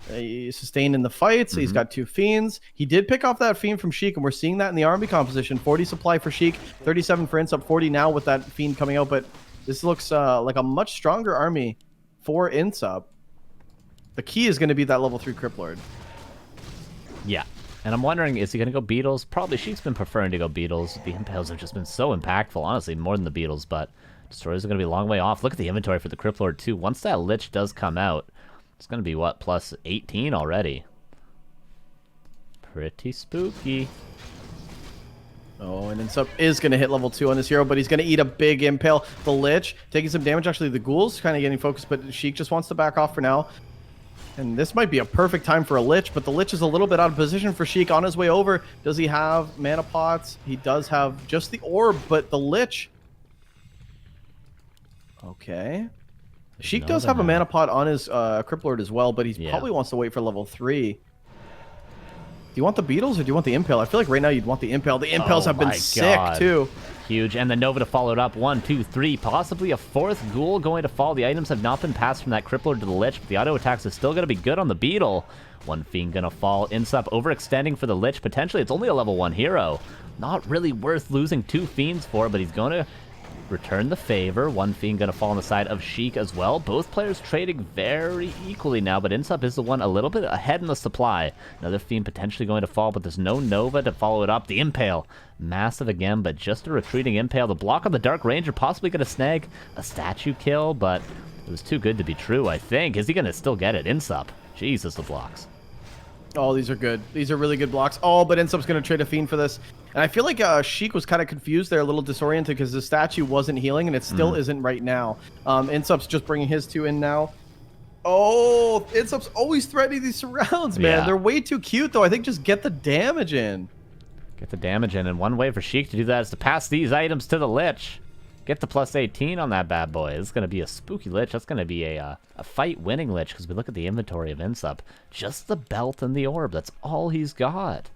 sustained in the fights. He's got 2 Fiends. He did pick off that Fiend from Sheik, and we're seeing that in the army composition. 40 supply for Sheik, 37 for iNSUP, 40 now with that Fiend coming out. But this looks like a much stronger army for iNSUP. The key is going to be that level 3 Crypt Lord. Yeah. And I'm wondering, is he going to go Beetles? Probably. Sheik's been preferring to go Beetles. The Impales have just been so impactful, honestly, more than the Beetles, but Destroyers are going to be a long way off. Look at the inventory for the Crypt Lord, too. Once that Lich does come out, it's going to be, what, plus 18 already. Pretty spooky. Oh, and iNSUP is going to hit level 2 on this hero, but he's going to eat a big Impale. The Lich taking some damage. Actually, the Ghoul's kind of getting focused, but Sheik just wants to back off for now. And this might be a perfect time for a Lich, but the Lich is a little bit out of position for Sheik on his way over. Does he have mana pots? He does have just the orb, but the Lich... Okay. Sheik does have a mana pot on his Crypt Lord as well, but he probably wants to wait for level 3. Do you want the Beetles or do you want the Impale? I feel like right now you'd want the Impale. The Impales have been sick, too. Huge. And the Nova to follow it up. 1, 2, 3. Possibly a 4th Ghoul going to fall. The items have not been passed from that Crypt Lord to the Lich, but the auto attacks is still going to be good on the Beetle. 1 Fiend going to fall. iNSUP overextending for the Lich. Potentially, it's only a level 1 hero. Not really worth losing 2 Fiends for, but he's going to return the favor. 1 Fiend going to fall on the side of Sheik as well. Both players trading very equally now, but iNSUP is the one a little bit ahead in the supply. Another Fiend potentially going to fall, but there's no Nova to follow it up. The Impale, massive again, but just a retreating Impale. The block on the Dark Ranger possibly going to snag a statue kill, but it was too good to be true, I think. Is he going to still get it? iNSUP. Jesus, the blocks. Oh, these are good. These are really good blocks. Oh, but iNSUP's going to trade a Fiend for this. And I feel like Sheik was kind of confused there, a little disoriented, because the statue wasn't healing, and it still isn't right now. iNSUP's just bringing his 2 in now. Oh, iNSUP's always threatening these surrounds, man. They're way too cute, though. I think just get the damage in. Get the damage in, and one way for Sheik to do that is to pass these items to the Lich. Get the plus 18 on that bad boy. This is going to be a spooky Lich. That's going to be a fight-winning Lich, because we look at the inventory of iNSUP. Just the belt and the orb. That's all he's got.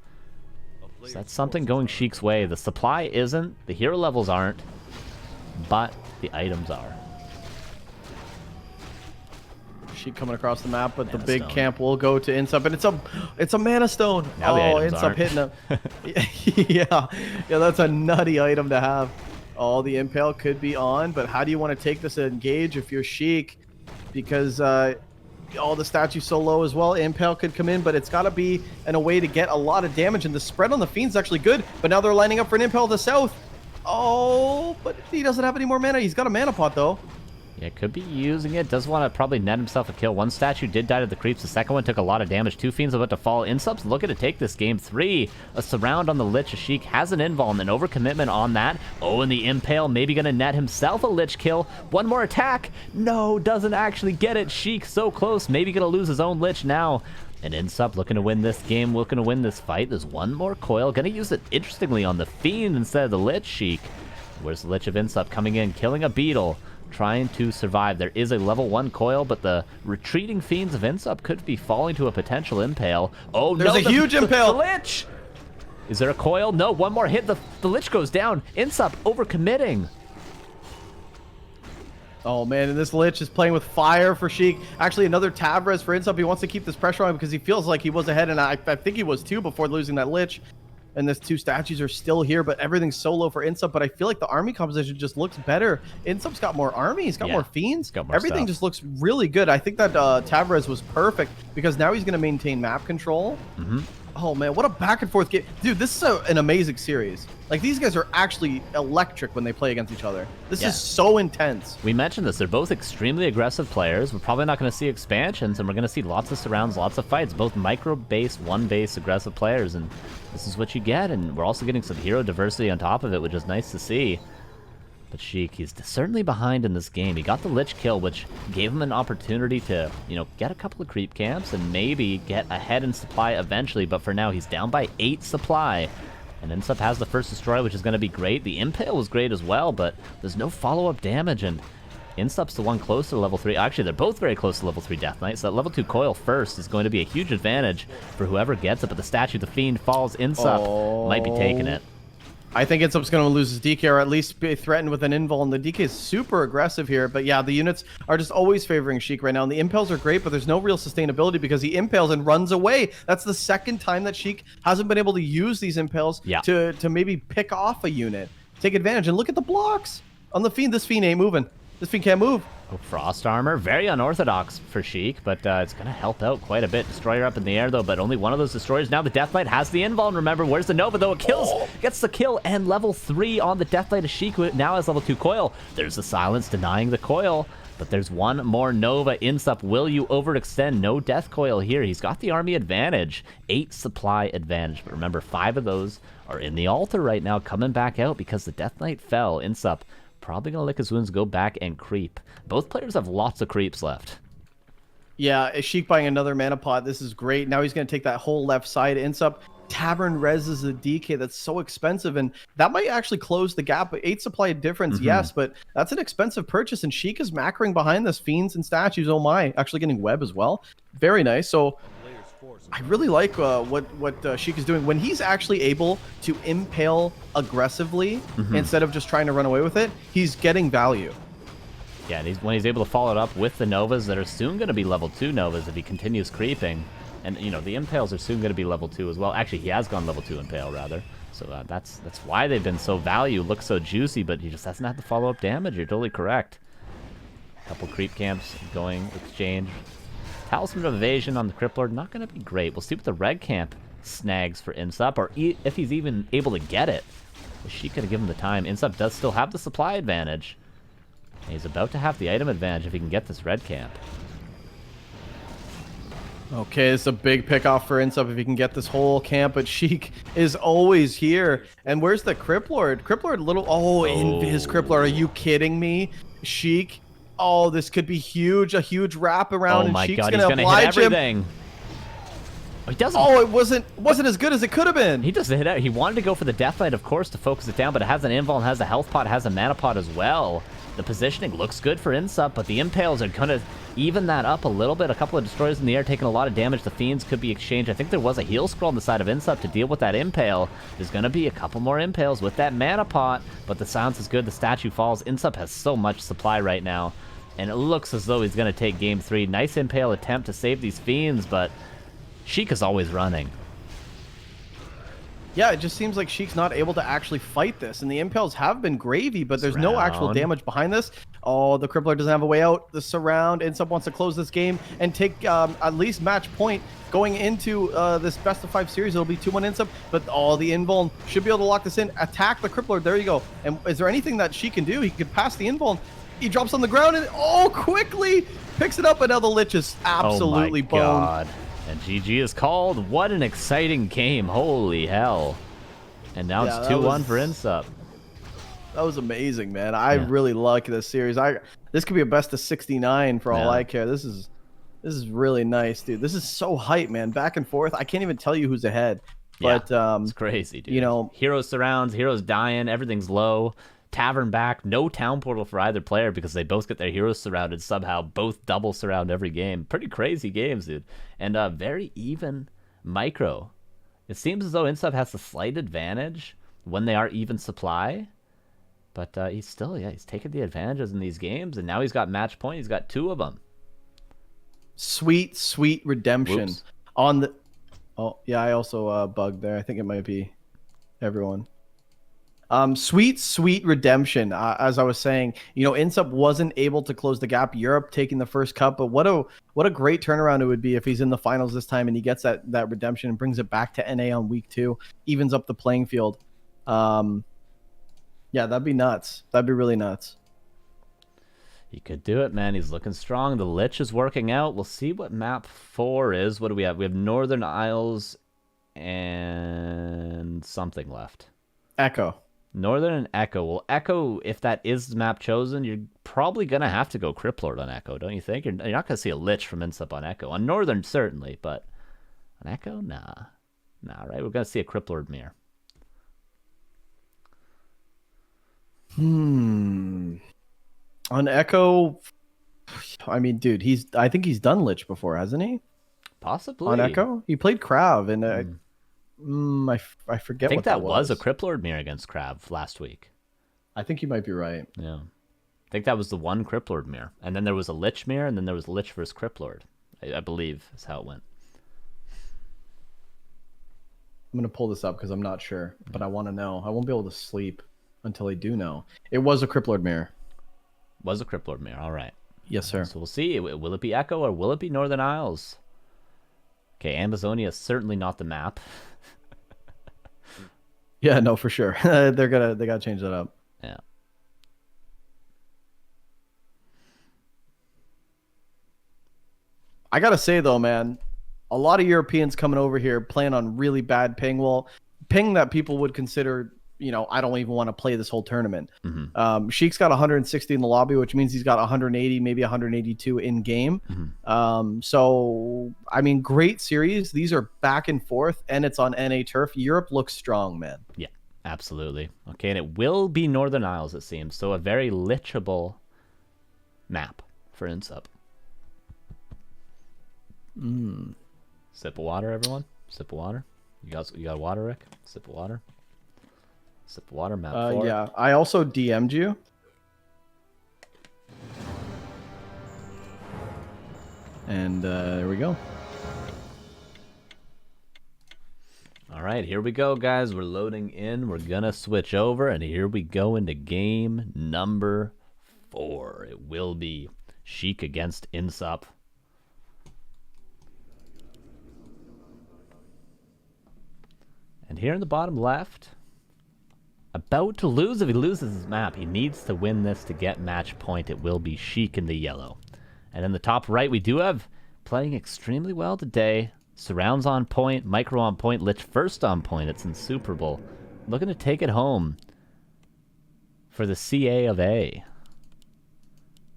So that's something going Sheik's way. The supply isn't, the hero levels aren't, but the items are. Sheik coming across the map, but the big camp will go to iNSUP, and it's a mana stone. Now iNSUP hitting him. yeah, that's a nutty item to have. Oh, the Impale could be on, but how do you want to take this engage if you're Sheik? Because the statue's so low as well. Impale could come in, but it's got to be in a way to get a lot of damage, and the spread on the Fiend's actually good, but now they're lining up for an Impale to the south. Oh, but he doesn't have any more mana. He's got a mana pot, though. Yeah, could be using it. Does want to probably net himself a kill. 1 statue did die to the creeps. The second one took a lot of damage. 2 Fiends about to fall. iNSUP's looking to take this game. 3. A surround on the Lich. Sheik has an invul and an overcommitment on that. Oh, and the Impale maybe going to net himself a Lich kill. 1 more attack. No, doesn't actually get it. Sheik so close. Maybe going to lose his own Lich now. And iNSUP looking to win this game, looking to win this fight. There's 1 more coil. Going to use it, interestingly, on the Fiend instead of the Lich. Sheik. Where's the Lich of iNSUP coming in, killing a Beetle. Trying to survive. There is a level 1 coil, but the retreating Fiends of iNSUP could be falling to a potential Impale. Oh, there's a huge Impale! The Lich! Is there a coil? No, 1 more hit. The Lich goes down. iNSUP overcommitting. Oh, man, and this Lich is playing with fire for Sheik. Actually, another Tavres for iNSUP. He wants to keep this pressure on him because he feels like he was ahead, and I think he was too before losing that Lich. And these 2 statues are still here, but everything's so low for iNSUP. But I feel like the army composition just looks better. iNSUP's got more army. He's got more Fiends. Got more Everything just looks really good. I think that Tavres was perfect because now he's going to maintain map control. Oh, man, what a back-and-forth game. Dude, this is an amazing series. Like, these guys are actually electric when they play against each other. This is so intense. We mentioned this. They're both extremely aggressive players. We're probably not going to see expansions, and we're going to see lots of surrounds, lots of fights. Both micro-base, 1-base aggressive players, and this is what you get. And we're also getting some hero diversity on top of it, which is nice to see. But Sheik, he's certainly behind in this game. He got the Lich kill, which gave him an opportunity to, get a couple of creep camps and maybe get ahead in supply eventually. But for now, he's down by 8 supply. And iNSUP has the first destroy, which is going to be great. The Impale was great as well, but there's no follow-up damage. And iNSUP's the one close to level 3. Actually, they're both very close to level 3 Death Knight. So that level 2 coil first is going to be a huge advantage for whoever gets it. But the statue, the Fiend, falls. iNSUP might be taking it. I think INSUP's going to lose his DK, or at least be threatened with an invul, and the DK is super aggressive here. But yeah, the units are just always favoring Sheik right now, and the impales are great, but there's no real sustainability because he impales and runs away. That's the second time that Sheik hasn't been able to use these impales to maybe pick off a unit, take advantage. And look at the blocks on the Fiend. This Fiend ain't moving. This Fiend can't move. Oh, Frost Armor, very unorthodox for Sheik, but it's going to help out quite a bit. Destroyer up in the air, though, but only one of those destroyers. Now the Deathlight has the invul, and remember, where's the Nova, though? It kills, gets the kill, and level 3 on the Deathlight of Sheik, who now has level 2 coil. There's the silence denying the coil, but there's one more Nova. INSUP, will you overextend? No death coil here. He's got the army advantage, 8 supply advantage, but remember, 5 of those are in the altar right now, coming back out because the Deathlight fell. INSUP probably gonna lick his wounds, go back and creep. Both players have lots of creeps left. Yeah, Sheik buying another mana pot. This is great. Now he's gonna take that whole left side. INSUP Tavern reses a DK that's so expensive, and that might actually close the gap. 8 supply difference, yes, but that's an expensive purchase, and Sheik is macroing behind this. Fiends and statues, oh my, actually getting web as well. Very nice. So I really like what Sheik is doing when he's actually able to impale aggressively instead of just trying to run away with it. He's getting value. Yeah, and when he's able to follow it up with the Novas that are soon going to be level 2 Novas if he continues creeping. And, you know, the Impales are soon going to be level 2 as well. Actually, he has gone level 2 Impale, rather. So that's why they've been so value, look so juicy, but he just doesn't have to follow up damage. You're totally correct. Couple creep camps going, exchange. Talisman of Evasion on the Cripplord, not going to be great. We'll see what the red camp snags for INSUP, or if he's even able to get it. She could have given him the time. INSUP does still have the supply advantage. And he's about to have the item advantage if he can get this red camp. Okay, it's a big pick-off for INSUP if he can get this whole camp, but Sheik is always here. And where's the Cripplord? Cripplord little... Oh, Invis Cripplord, are you kidding me? Sheik... Oh, this could be huge. A huge wrap around, and Sheik's gonna oblige him. Oh, he doesn't. Oh, it wasn't as good as it could have been. He doesn't hit out. He wanted to go for the Deathlight, of course, to focus it down, but it has an invul and has a health pot, has a mana pot as well. The positioning looks good for INSUP, but the Impales are gonna even that up a little bit. A couple of destroyers in the air taking a lot of damage. The Fiends could be exchanged. I think there was a heal scroll on the side of INSUP to deal with that Impale. There's gonna be a couple more Impales with that mana pot, but the silence is good. The statue falls. INSUP has so much supply right now, and it looks as though he's gonna take game 3. Nice Impale attempt to save these Fiends, but Sheik is always running. Yeah, it just seems like Sheik's not able to actually fight this, and the Impales have been gravy, but there's no actual damage behind this. Oh, the Crippler doesn't have a way out. The surround, INSUP wants to close this game and take at least match point going into this best of 5 series. It'll be 2-1 INSUP, but the invuln should be able to lock this in. Attack the Crippler. There you go. And is there anything that Sheik can do? He could pass the invuln. He drops on the ground and quickly picks it up, and now the Lich is absolutely boned. God. And GG is called. What an exciting game. Holy hell. And now it's 2-1 for INSUP. That was amazing, man. I really like this series. This could be a best of 69 for all I care. This is really nice, dude. This is so hype, man. Back and forth. I can't even tell you who's ahead. But it's crazy, dude. You know, Heroes surrounds, heroes dying, everything's low. Tavern back, no town portal for either player because they both get their heroes surrounded somehow. Both double surround every game. Pretty crazy games, dude. And very even micro. It seems as though INSUP has a slight advantage when they are even supply. But he's still, he's taking the advantages in these games. And now he's got match point. He's got 2 of them. Sweet, sweet redemption. Whoops. On the... Oh, yeah, I also bugged there. I think it might be everyone. Sweet, sweet redemption. As I was saying, you know, INSUP wasn't able to close the gap. Europe taking the first cup, but what a great turnaround it would be if he's in the finals this time and he gets that redemption and brings it back to NA on week 2, evens up the playing field. Yeah, that'd be nuts. That'd be really nuts. He could do it, man. He's looking strong. The Lich is working out. We'll see what map 4 is. What do we have? We have Northern Isles and something left. Echo. Northern and Echo. Well, Echo, if that is the map chosen, you're probably going to have to go Cripplord on Echo, don't you think? You're not going to see a Lich from INSUP on Echo. On Northern, certainly, but on Echo, nah. Nah, right? We're going to see a Cripplord mirror. On Echo, I mean, dude, I think he's done Lich before, hasn't he? Possibly. On Echo? He played Krav, and I forget I think what that was a Criplord mirror against Crab last week. I think you might be right. Yeah. I think that was the one Criplord mirror. And then there was a Lich mirror, and then there was Lich versus Criplord. I believe is how it went. I'm going to pull this up because I'm not sure, but I want to know. I won't be able to sleep until I do know. It was a Criplord mirror. Was a Criplord mirror. All right. Yes, sir. So we'll see. Will it be Echo or will it be Northern Isles? Okay, Amazonia is certainly not the map. Yeah, no, for sure. They gotta change that up. Yeah. I gotta say though, man, a lot of Europeans coming over here playing on really bad ping. Well, ping that people would consider, I don't even want to play this whole tournament. Mm-hmm. Sheik's got 160 in the lobby, which means he's got 180, maybe 182 in game. Mm-hmm. So, I mean, great series. These are back and forth, and it's on NA turf. Europe looks strong, man. Yeah, absolutely. Okay, and it will be Northern Isles, it seems. So a very lichable map for INSUP. Sip of water, everyone. Sip of water. You got water, Rick? Sip of water. Sip of water, map 4. Yeah, I also DM'd you. And there we go. All right, here we go, guys. We're loading in. We're going to switch over, and here we go into game number 4. It will be Sheik against INSUP. And here in the bottom left, about to lose. If he loses his map, he needs to win this to get match point. It will be Sheik in the yellow. And in the top right, we do have playing extremely well today. Surrounds on point, Micro on point, Lich first on point. It's iNSUPERABLE. Looking to take it home for the CA of A. I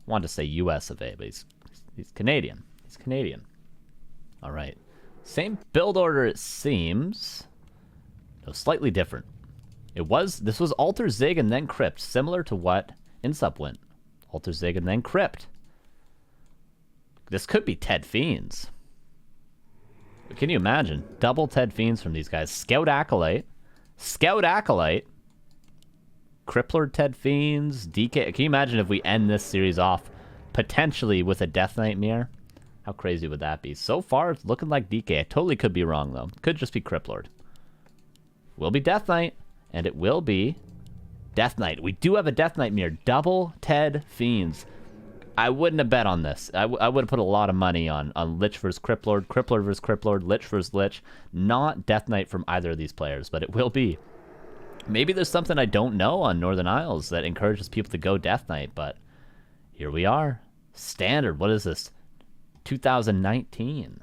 wanted to say US of A, but he's Canadian. He's Canadian. All right. Same build order, it seems. No, slightly different. This was Alter Zig and then Crypt, similar to what INSUP went. Alter Zig and then Crypt. This could be Ted Fiends. Can you imagine? Double Ted Fiends from these guys. Scout Acolyte. Crippler Ted Fiends. DK. Can you imagine if we end this series off potentially with a Death Knight mirror? How crazy would that be? So far, it's looking like DK. I totally could be wrong, though. Could just be Cripplord. Will be Death Knight. And it will be Death Knight. We do have a Death Knight mirror. Double Ted Fiends. I wouldn't have bet on this. I would have put a lot of money on Lich versus Cripplord, Crippler versus Cripplord, Lich versus Lich. Not Death Knight from either of these players, but it will be. Maybe there's something I don't know on Northern Isles that encourages people to go Death Knight, but here we are. Standard. What is this? 2019.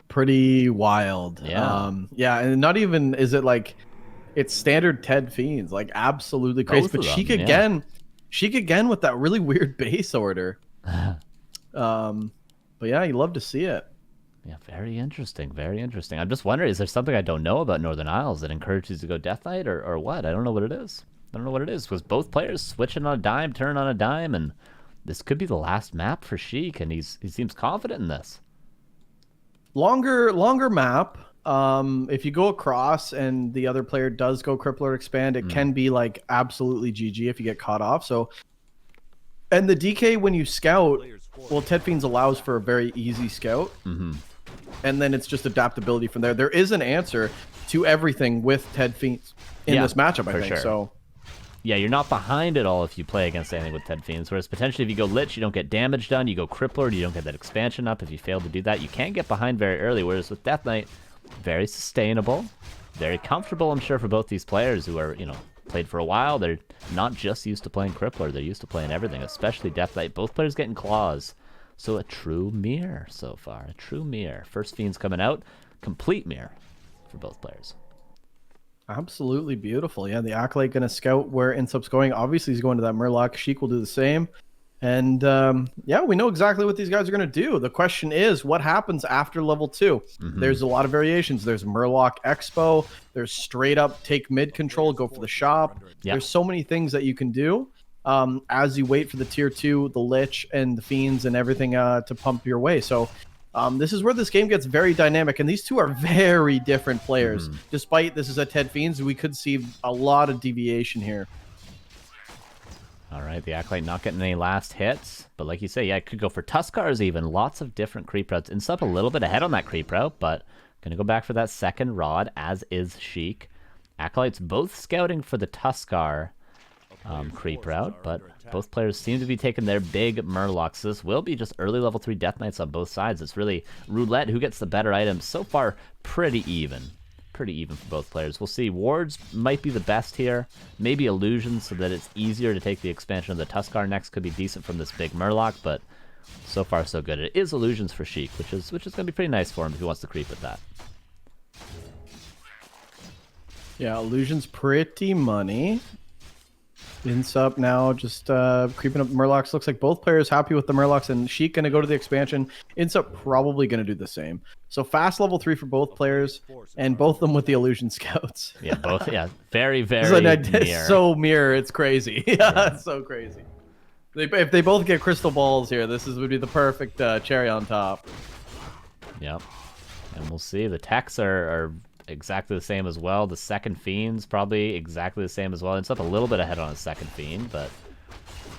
Pretty wild. Yeah. Yeah, and not even is it like it's standard Ted Fiends, like absolutely crazy. Both but of them, Sheik again with that really weird base order. But yeah, you love to see it. Yeah, very interesting. Very interesting. I'm just wondering, is there something I don't know about Northern Isles that encourages you to go Death Knight or what? I don't know what it is. I don't know what it is. Because both players switching on a dime, turn on a dime, and this could be the last map for Sheik, and he seems confident in this. Longer map. If you go across and the other player does go Crippler Expand, it can be like absolutely GG if you get caught off. So, and the DK when you scout, well, Ted Fiends allows for a very easy scout, and then it's just adaptability from there. There is an answer to everything with Ted Fiends in this matchup, I think. Sure. So, yeah, you're not behind it all if you play against anything with Ted Fiends. Whereas potentially if you go Lich, you don't get damage done. You go Crippler, you don't get that expansion up. If you fail to do that, you can get behind very early. Whereas with Death Knight, very sustainable, very comfortable, I'm sure, for both these players who are, played for a while. They're not just used to playing Crippler. They're used to playing everything, especially Death Knight. Both players getting claws. So a true mirror so far. A true mirror. First Fiends coming out. Complete mirror for both players. absolutely beautiful. Yeah, the Acolyte going to scout where INSUP's going. Obviously, he's going to that Murloc. Sheik will do the same. And yeah, we know exactly what these guys are going to do. The question is, what happens after level 2? There's a lot of variations. There's Murloc Expo. There's straight up take mid control, go for the shop. There's so many things that you can do as you wait for the tier 2, the Lich and the Fiends and everything to pump your way. So This is where this game gets very dynamic, and these two are very different players. Despite this is a Ted Fiends, we could see a lot of deviation here. All right, the Acolyte not getting any last hits, but like you say, yeah, it could go for Tuskars even. Lots of different creep routes. INSUP a little bit ahead on that creep route, but gonna go back for that second rod, as is Sheik. Acolytes both scouting for the Tuskar creep route, but both players seem to be taking their big Murlocs. This will be just early level 3 Death Knights on both sides. It's really roulette who gets the better items. So far, pretty even. Pretty even for both players. We'll see. Wards might be the best here. Maybe Illusions so that it's easier to take the expansion of the Tuskar next. Could be decent from this big Murloc, but so far so good. It is Illusions for Sheik, which is going to be pretty nice for him if he wants to creep with that. Yeah, Illusion's pretty money. INSUP now just creeping up Murlocs. Looks like both players happy with the Murlocs, and Sheik going to go to the expansion. INSUP probably going to do the same. So fast level 3 for both players, and both of them with the Illusion Scouts. Yeah, both. Yeah, very, very mirror. So mirror. It's crazy. Yeah, it's so crazy. If they both get crystal balls here, this would be the perfect cherry on top. Yep. And we'll see. The techs are exactly the same as well. The second Fiend's probably exactly the same as well. It's up a little bit ahead on a second Fiend, but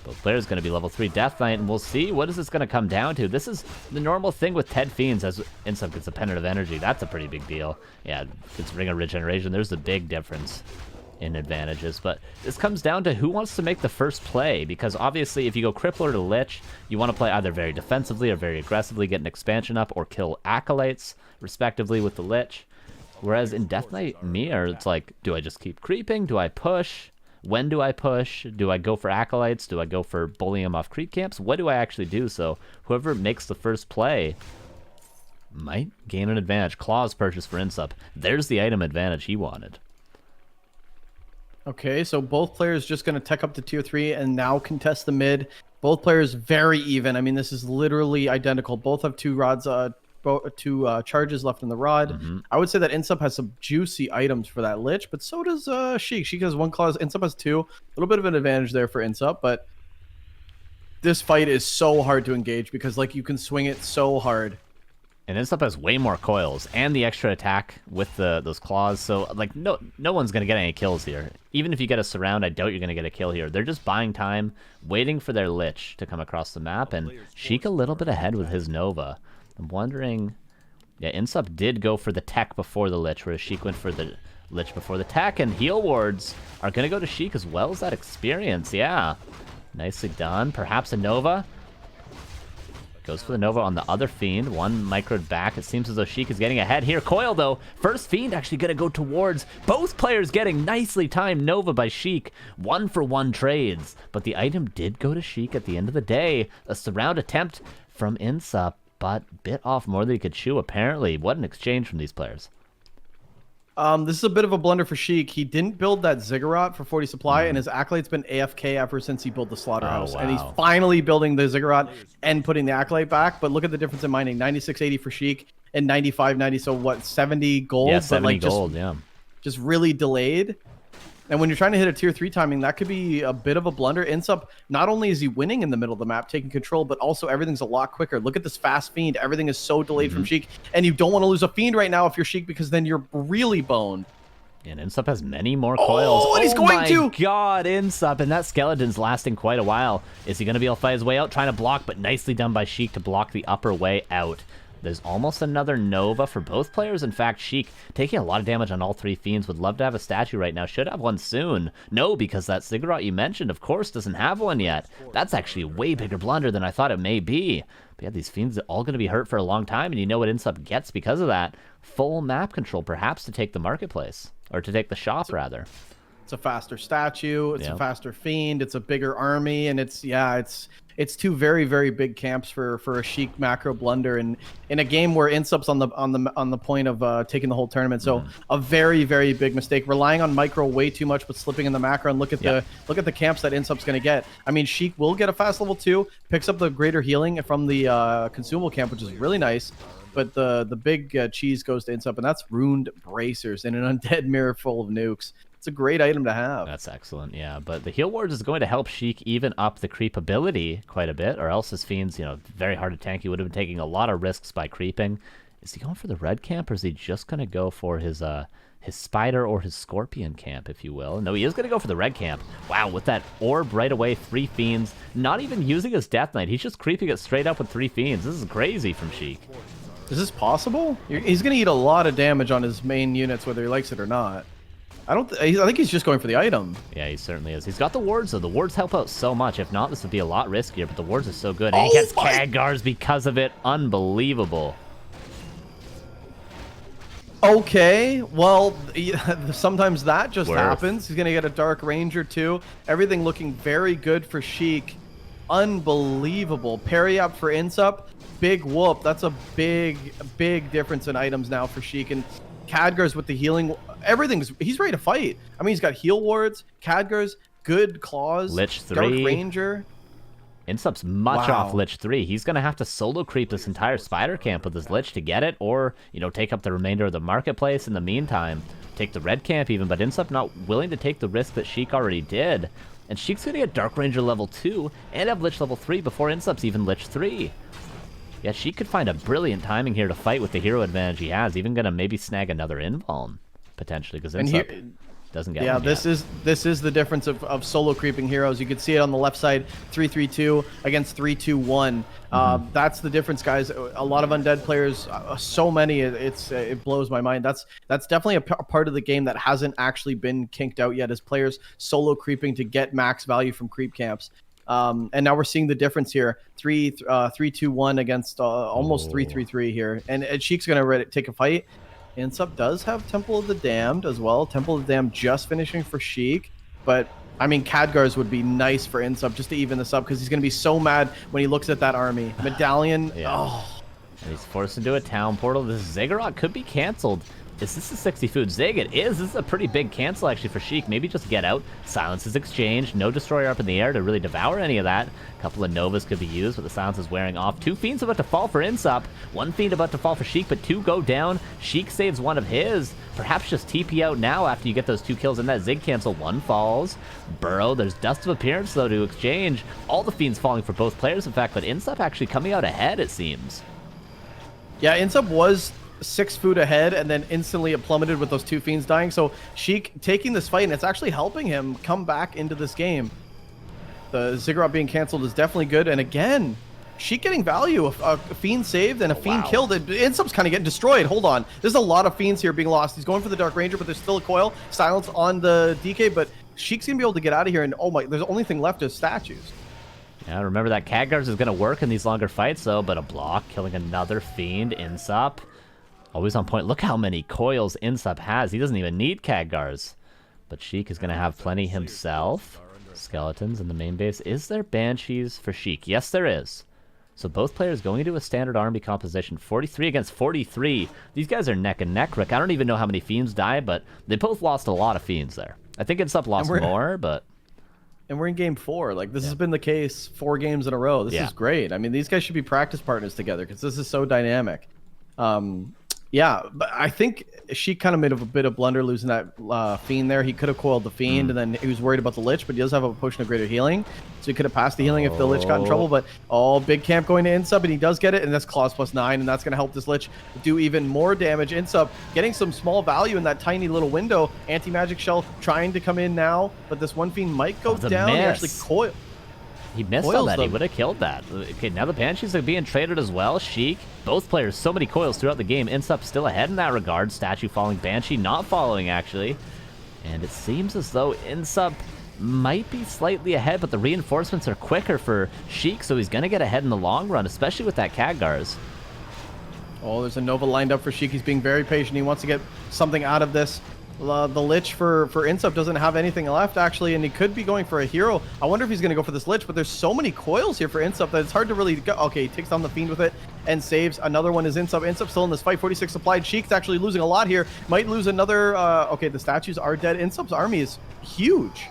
both players going to be level 3 Death Knight, and we'll see what is this going to come down to. This is the normal thing with Ted Fiends as INSUP gets a Pendant of Energy. That's a pretty big deal. Yeah, gets Ring of Regeneration. There's a big difference in advantages, but this comes down to who wants to make the first play, because obviously if you go Crippler to Lich, you want to play either very defensively or very aggressively, get an expansion up, or kill Acolytes, respectively, with the Lich. Whereas in Death Knight Mirror, it's like, do I just keep creeping? Do I push? When do I push? Do I go for Acolytes? Do I go for bullying them off creep camps? What do I actually do? So whoever makes the first play might gain an advantage. Claws purchase for INSUP. There's the item advantage he wanted. Okay, so both players just going to tech up to tier 3 and now contest the mid. Both players very even. I mean, this is literally identical. Both have 2 rods, two charges left in the rod. I would say that INSUP has some juicy items for that Lich, but so does Sheik. Sheik has 1 clause, INSUP has 2. A little bit of an advantage there for INSUP, but this fight is so hard to engage because like you can swing it so hard. And INSUP has way more coils and the extra attack with those claws, so like no one's gonna get any kills here. Even if you get a surround, I doubt you're gonna get a kill here. They're just buying time, waiting for their Lich to come across the map, and Sheik a little bit ahead with his Nova. I'm wondering, yeah, INSUP did go for the tech before the Lich, whereas Sheik went for the Lich before the tech, and heal wards are gonna go to Sheik as well as that experience. Yeah, nicely done. Perhaps a Nova. Goes for the Nova on the other Fiend. 1 microed back. It seems as though Sheik is getting ahead here. Coil, though. First Fiend actually going to go towards. Both players getting nicely timed Nova by Sheik. 1-for-1 trades. But the item did go to Sheik at the end of the day. A surround attempt from INSUP, but bit off more than he could chew, apparently. What an exchange from these players. This is a bit of a blunder for Sheik. He didn't build that Ziggurat for 40 supply, and his Acolyte's been AFK ever since he built the Slaughterhouse. Oh, wow. And he's finally building the Ziggurat and putting the Acolyte back. But look at the difference in mining. 9680 for Sheik and 9590. So what, 70 gold? Yeah, 70 but like gold, yeah. Just really delayed. And when you're trying to hit a tier 3 timing, that could be a bit of a blunder. INSUP, not only is he winning in the middle of the map, taking control, but also everything's a lot quicker. Look at this fast Fiend. Everything is so delayed from Sheik. And you don't want to lose a Fiend right now if you're Sheik, because then you're really boned. And INSUP has many more coils. Oh, and he's going to! Oh my god, INSUP, and that skeleton's lasting quite a while. Is he going to be able to fight his way out? Trying to block, but nicely done by Sheik to block the upper way out. There's almost another Nova for both players. In fact, Sheik taking a lot of damage on all 3 Fiends. Would love to have a statue right now. Should have one soon. No, because that Ziggurat you mentioned, of course, doesn't have one yet. That's actually a way bigger blunder than I thought it may be. But yeah, these Fiends are all going to be hurt for a long time, and you know what INSUP gets because of that? Full map control, perhaps to take the marketplace. Or to take the shop, rather. It's a faster statue. It's a faster Fiend. It's a bigger army, and it's 2 very, very big camps for a Sheik macro blunder, and in a game where INSUP's on the point of taking the whole tournament. So a very, very big mistake, relying on micro way too much, but slipping in the macro. And look at the camps that INSUP's going to get. I mean, Sheik will get a fast level 2, picks up the greater healing from the consumable camp, which is really nice. But the big cheese goes to INSUP, and that's Ruined Bracers in an Undead Mirror full of nukes. It's a great item to have. That's excellent, yeah. But the heal wards is going to help Sheik even up the creep ability quite a bit, or else his fiends, you know, very hard to tank. He would have been taking a lot of risks by creeping. Is he going for the red camp, or is he just going to go for his spider or his scorpion camp, if you will? No, he is going to go for the red camp. Wow, with that orb right away, 3 fiends. Not even using his Death Knight. He's just creeping it straight up with 3 fiends. This is crazy from Sheik. Is this possible? He's going to eat a lot of damage on his main units, whether he likes it or not. I think he's just going for the item. Yeah, he certainly is. He's got the wards, though. The wards help out so much. If not, this would be a lot riskier, but the wards are so good. And he gets Khadgars because of it. Unbelievable. Okay, well, sometimes that just happens. He's going to get a Dark Ranger, too. Everything looking very good for Sheik. Unbelievable. Parry up for INSUP. Big whoop. That's a big difference in items now for Sheik. And Khadgars with the healing. He's ready to fight. I mean, he's got heal wards, Khadgars, good claws, Lich 3. Dark Ranger. INSUP's much off Lich 3. He's going to have to solo creep this entire spider camp with his Lich to get it, or, you know, take up the remainder of the marketplace in the meantime. Take the red camp even, but INSUP not willing to take the risk that Sheik already did. And Sheik's going to get Dark Ranger level 2 and have Lich level 3 before INSUP's even Lich 3. Yeah, Sheik could find a brilliant timing here to fight with the hero advantage he has. Even going to maybe snag another invuln, potentially, because INSUP doesn't get one this is the difference of solo creeping heroes. You can see it on the left side, 3-3-2 against 3-2-1. That's the difference, guys. A lot of undead players, so many, it blows my mind. That's definitely a part of the game that hasn't actually been kinked out yet, is players solo creeping to get max value from creep camps. And now we're seeing the difference here, 3-2-1 against almost 3-3-3 here, and Sheik's gonna take a fight. INSUP does have Temple of the Damned as well. Temple of the Damned just finishing for Sheik, but I mean, Khadgars would be nice for INSUP just to even this up, because he's going to be so mad when he looks at that army. Medallion, And he's forced into a town portal. This Ziggurat could be canceled. Is this a 60 food Zig? It is. This is a pretty big cancel, actually, for Sheik. Maybe just get out. Silence is exchanged. No Destroyer up in the air to really devour any of that. A couple of Novas could be used, but the silence is wearing off. 2 Fiends about to fall for INSUP. 1 Fiend about to fall for Sheik, but 2 go down. Sheik saves one of his. Perhaps just TP out now after you get those 2 kills in that Zig cancel. 1 falls. Burrow. There's Dust of Appearance, though, to exchange. All the Fiends falling for both players, in fact, but INSUP actually coming out ahead, it seems. Yeah, INSUP was 6 food ahead, and then instantly it plummeted with those 2 Fiends dying. So Sheik taking this fight, and it's actually helping him come back into this game. The Ziggurat being canceled is definitely good. And again, Sheik getting value. A Fiend saved and a Fiend killed. INSUP's kind of getting destroyed. Hold on. There's a lot of Fiends here being lost. He's going for the Dark Ranger, but there's still a coil. Silence on the DK, but Sheik's going to be able to get out of here. And oh my, there's the only thing left is statues. Yeah, remember that Khadgars is going to work in these longer fights, though, but a block, killing another Fiend. INSUP always on point. Look how many coils INSUP has. He doesn't even need Khadgars. But Sheik is going to have plenty himself. Skeletons in the main base. Is there Banshees for Sheik? Yes, there is. So both players going into a standard army composition. 43 against 43. These guys are neck and neck, Rick. I don't even know how many Fiends died, but they both lost a lot of Fiends there. I think INSUP lost more, but... And we're in game 4. Like, this has been the case 4 games in a row. This is great. I mean, these guys should be practice partners together, because this is so dynamic. Yeah, but I think she kind of made a bit of blunder losing that Fiend there. He could have coiled the Fiend, and then he was worried about the Lich, but he does have a potion of greater healing, so he could have passed the healing if the Lich got in trouble. But big camp going to INSUP, and he does get it, and that's Claws +9, and that's going to help this Lich do even more damage. INSUP getting some small value in that tiny little window. Anti-magic shell trying to come in now, but this one Fiend might go down. He actually coil. He missed on that. He would have killed that. Okay, now the Banshees are being traded as well. Sheik, both players, so many coils throughout the game. INSUP still ahead in that regard. Statue falling, Banshee not following, actually. And it seems as though INSUP might be slightly ahead, but the reinforcements are quicker for Sheik, so he's going to get ahead in the long run, especially with that Khadgars. Oh, there's a Nova lined up for Sheik. He's being very patient. He wants to get something out of this. The Lich for INSUP doesn't have anything left, actually, and he could be going for a hero. I wonder if he's going to go for this Lich, but there's so many coils here for INSUP that it's hard to really go. Okay, he takes down the Fiend with it and saves. Another one is INSUP. INSUP still in this fight, 46 supplied. Sheik's actually losing a lot here. Might lose another. Okay, the statues are dead. INSUP's army is huge.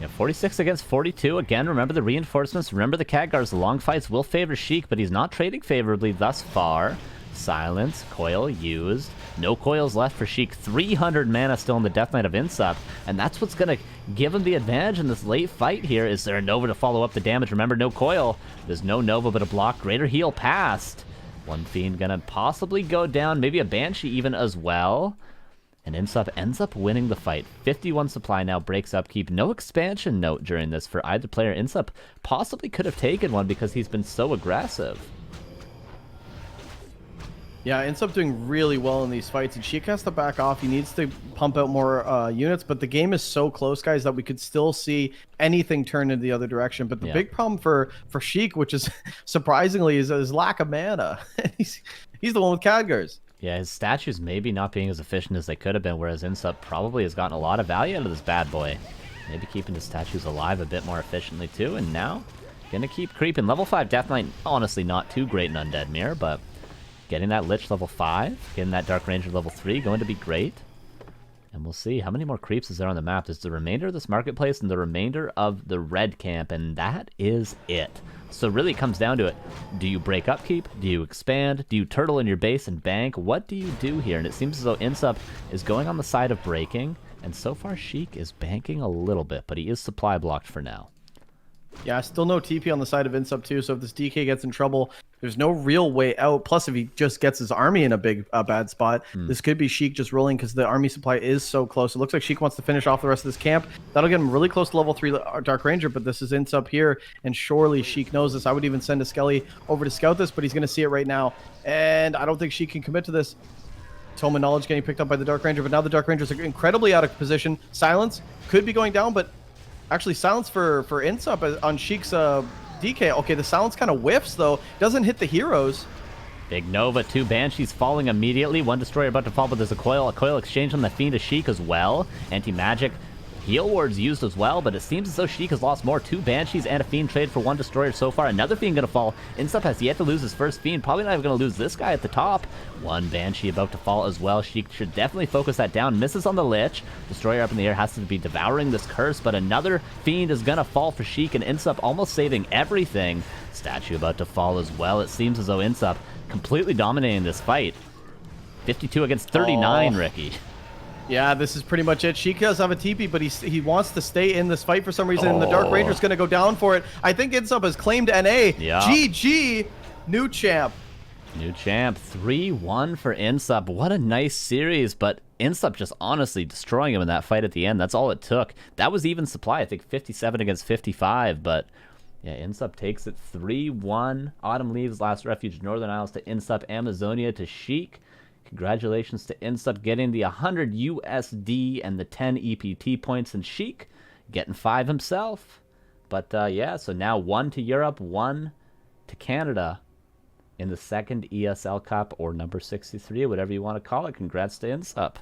Yeah, 46 against 42. Again, remember the reinforcements. Remember the Khadgars. The long fights will favor Sheik, but he's not trading favorably thus far. Silence, coil used. No coils left for Sheik. 300 mana still in the Death Knight of Insup, and that's what's going to give him the advantage in this late fight here. Is there a Nova to follow up the damage? Remember, no coil. There's no Nova, but a block. Greater heal passed. One Fiend going to possibly go down, maybe a Banshee even as well. And Insup ends up winning the fight. 51 supply now, breaks upkeep. No expansion note during this for either player. Insup possibly could have taken one because he's been so aggressive. Yeah, ends up doing really well in these fights, and Sheik has to back off. He needs to pump out more units, but the game is so close, guys, that we could still see anything turn in the other direction. But the big problem for Sheik, which is surprisingly, is his lack of mana. he's the one with Khadgars. Yeah, his statues maybe not being as efficient as they could have been, whereas Insup probably has gotten a lot of value out of this bad boy. Maybe keeping his statues alive a bit more efficiently too, and now gonna keep creeping. Level 5 Death Knight, honestly not too great in Undead Mirror, but getting that Lich level 5, getting that Dark Ranger level 3, going to be great. And we'll see how many more creeps is there on the map. There's the remainder of this marketplace and the remainder of the red camp, and that is it. So really it comes down to it. Do you break upkeep? Do you expand? Do you turtle in your base and bank? What do you do here? And it seems as though Insup is going on the side of breaking, and so far Sheik is banking a little bit, but he is supply blocked for now. Yeah, still no TP on the side of Insup too, so if this DK gets in trouble, there's no real way out. Plus, if he just gets his army in a bad spot, this could be Sheik just rolling because the army supply is so close. It looks like Sheik wants to finish off the rest of this camp. That'll get him really close to level 3 Dark Ranger, but this is Insup here, and surely Sheik knows this. I would even send a Skelly over to scout this, but he's going to see it right now, and I don't think Sheik can commit to this. Tome of Knowledge getting picked up by the Dark Ranger, but now the Dark Rangers are incredibly out of position. Silence could be going down, but actually silence for Insup on Sheik's DK. Okay, the silence kind of whiffs, though. Doesn't hit the heroes. Big Nova, 2 Banshees falling immediately. 1 Destroyer about to fall, but there's a coil exchange on the Fiend of Sheik as well. Anti-magic. Heal wards used as well, but it seems as though Sheik has lost more. 2 Banshees and a Fiend trade for 1 Destroyer so far. Another Fiend gonna fall. Insup has yet to lose his first Fiend. Probably not even gonna lose this guy at the top. 1 Banshee about to fall as well. Sheik should definitely focus that down. Misses on the Lich. Destroyer up in the air has to be devouring this curse, but another Fiend is gonna fall for Sheik, and Insup almost saving everything. Statue about to fall as well. It seems as though Insup completely dominating this fight. 52 against 39, Ricky. Yeah, this is pretty much it. Sheik does have a TP, but he wants to stay in this fight for some reason, and the Dark Ranger's going to go down for it. I think Insup has claimed NA. Yeah. GG, new champ. New champ, 3-1 for Insup. What a nice series, but Insup just honestly destroying him in that fight at the end. That's all it took. That was even supply, I think 57 against 55, but yeah, Insup takes it 3-1. Autumn leaves Last Refuge Northern Isles to Insup. Amazonia to Sheik. Congratulations to Insup getting the 100 USD and the 10 EPT points, and Sheik getting 5 himself. But yeah, so now 1 to Europe, 1 to Canada in the second ESL Cup, or number 63, whatever you want to call it. Congrats to Insup.